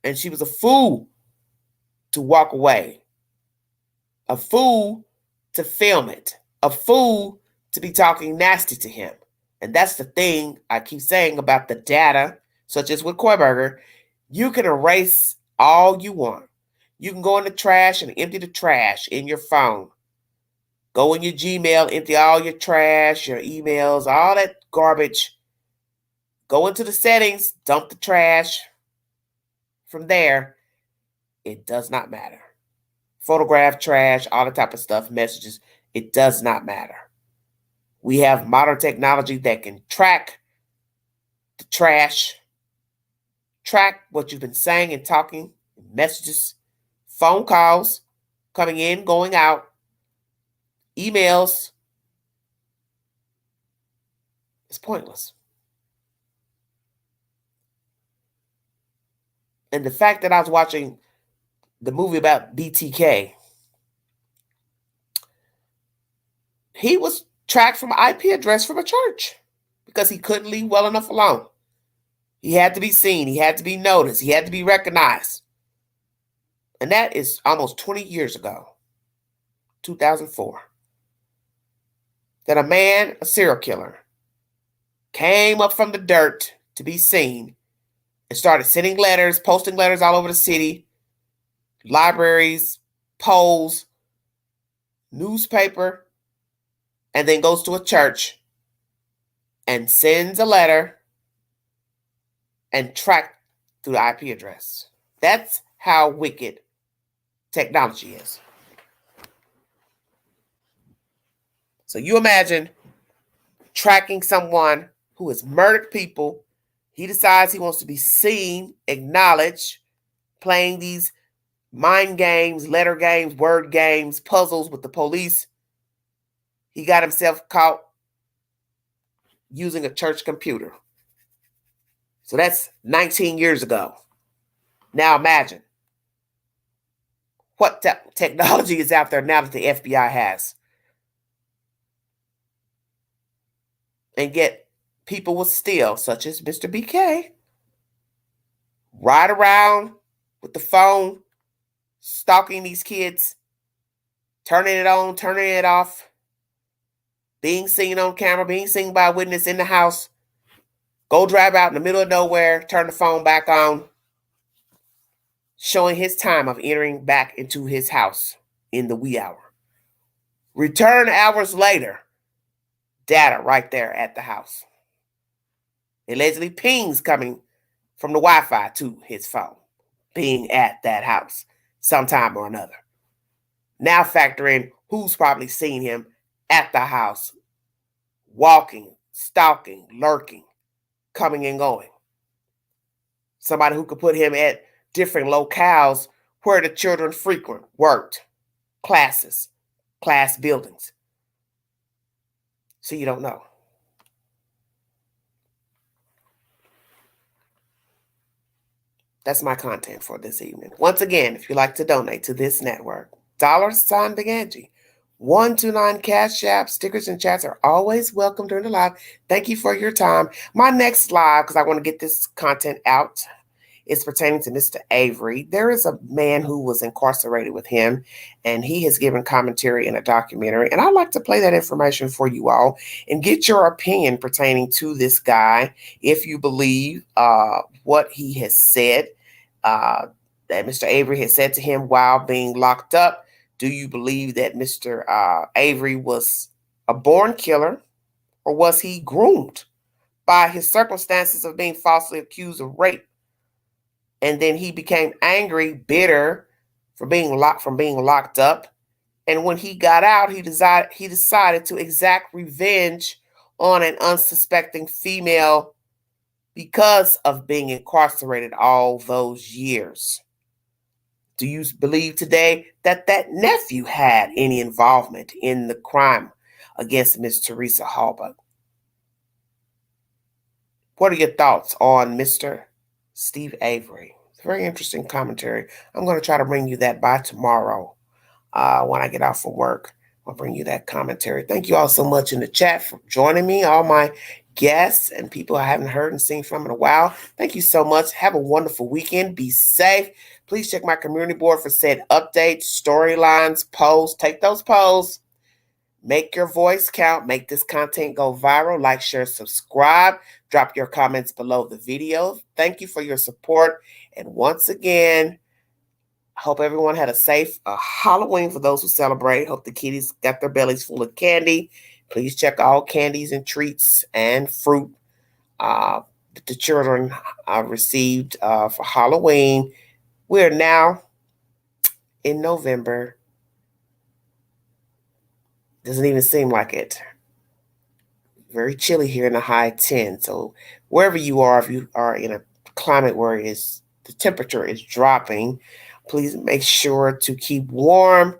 And she was a fool to walk away, a fool to film it, a fool to be talking nasty to him. And that's the thing I keep saying about the data, such as with Koiberger. You can erase all you want. You can go in the trash and empty the trash in your phone. Go in your Gmail, empty all your trash, your emails, all that garbage. Go into the settings, dump the trash. From there, it does not matter. Photograph, trash, all the type of stuff, messages, it does not matter. We have modern technology that can track the trash, track what you've been saying and talking, messages, phone calls, coming in, going out, emails. It's pointless. And the fact that I was watching the movie about BTK, he was tracked from an IP address from a church because he couldn't leave well enough alone. He had to be seen. He had to be noticed. He had to be recognized. And that is almost 20 years ago, 2004, that a man, a serial killer, came up from the dirt to be seen and started sending letters, posting letters all over the city, libraries, polls, newspaper, and then goes to a church and sends a letter and tracked through the IP address. That's how wicked technology is. So you imagine tracking someone who has murdered people. He decides he wants to be seen, acknowledged, playing these mind games, letter games, word games, puzzles with the police. He got himself caught using a church computer. So that's 19 years ago. Now imagine what technology is out there now that the FBI has. And yet people will still, such as Mr. BK, ride around with the phone, stalking these kids, turning it on, turning it off, being seen on camera, being seen by a witness in the house, go drive out in the middle of nowhere, turn the phone back on, showing his time of entering back into his house in the wee hour. Return hours later, data right there at the house. Allegedly pings coming from the Wi-Fi to his phone, being at that house sometime or another. Now factor in who's probably seen him at the house, walking, stalking, lurking, coming and going. Somebody who could put him at different locales where the children frequent, worked, classes, class buildings. So you don't know. That's my content for this evening. Once again, if you'd like to donate to this network, $Big Angie. 129 Cash App, stickers and chats are always welcome during the live. Thank you for your time. My next live, because I want to get this content out, is pertaining to Mr. Avery. There is a man who was incarcerated with him, and he has given commentary in a documentary. And I'd like to play that information for you all and get your opinion pertaining to this guy, if you believe what he has said. that Mr. Avery had said to him while being locked up. Do you believe that Mr. Avery was a born killer, or was he groomed by his circumstances of being falsely accused of rape? And then he became angry, bitter from being locked up. And when he got out, he decided to exact revenge on an unsuspecting female because of being incarcerated all those years. Do you believe today that that nephew had any involvement in the crime against Miss Teresa Halbach? What are your thoughts on Mr. Steve Avery? It's a very interesting commentary. I'm going to try to bring you that by tomorrow when I get off from work. I'll bring you that commentary. Thank you all so much in the chat for joining me, all my guests and people I haven't heard and seen from in a while. Thank you so much. Have a wonderful weekend. Be safe. Please check my community board for said updates, storylines, polls. Take those polls. Make your voice count. Make this content go viral. Like, share, subscribe. Drop your comments below the video. Thank you for your support. And once again, I hope everyone had a safe Halloween for those who celebrate. Hope the kiddies got their bellies full of candy. Please check all candies and treats and fruit that the children received for Halloween. We're now in November. Doesn't even seem like it. Very chilly here in the high 10. So wherever you are, if you are in a climate where the temperature is dropping, please make sure to keep warm.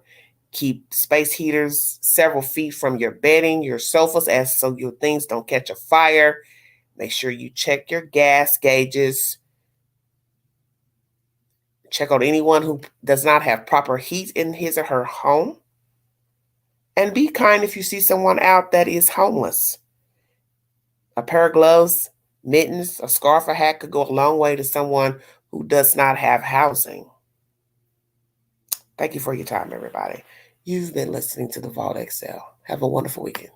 Keep space heaters several feet from your bedding, your sofas, so your things don't catch a fire. Make sure you check your gas gauges. Check on anyone who does not have proper heat in his or her home. And be kind if you see someone out that is homeless. A pair of gloves, mittens, a scarf, a hat could go a long way to someone who does not have housing. Thank you for your time, everybody. You've been listening to The Vault XL. Have a wonderful weekend.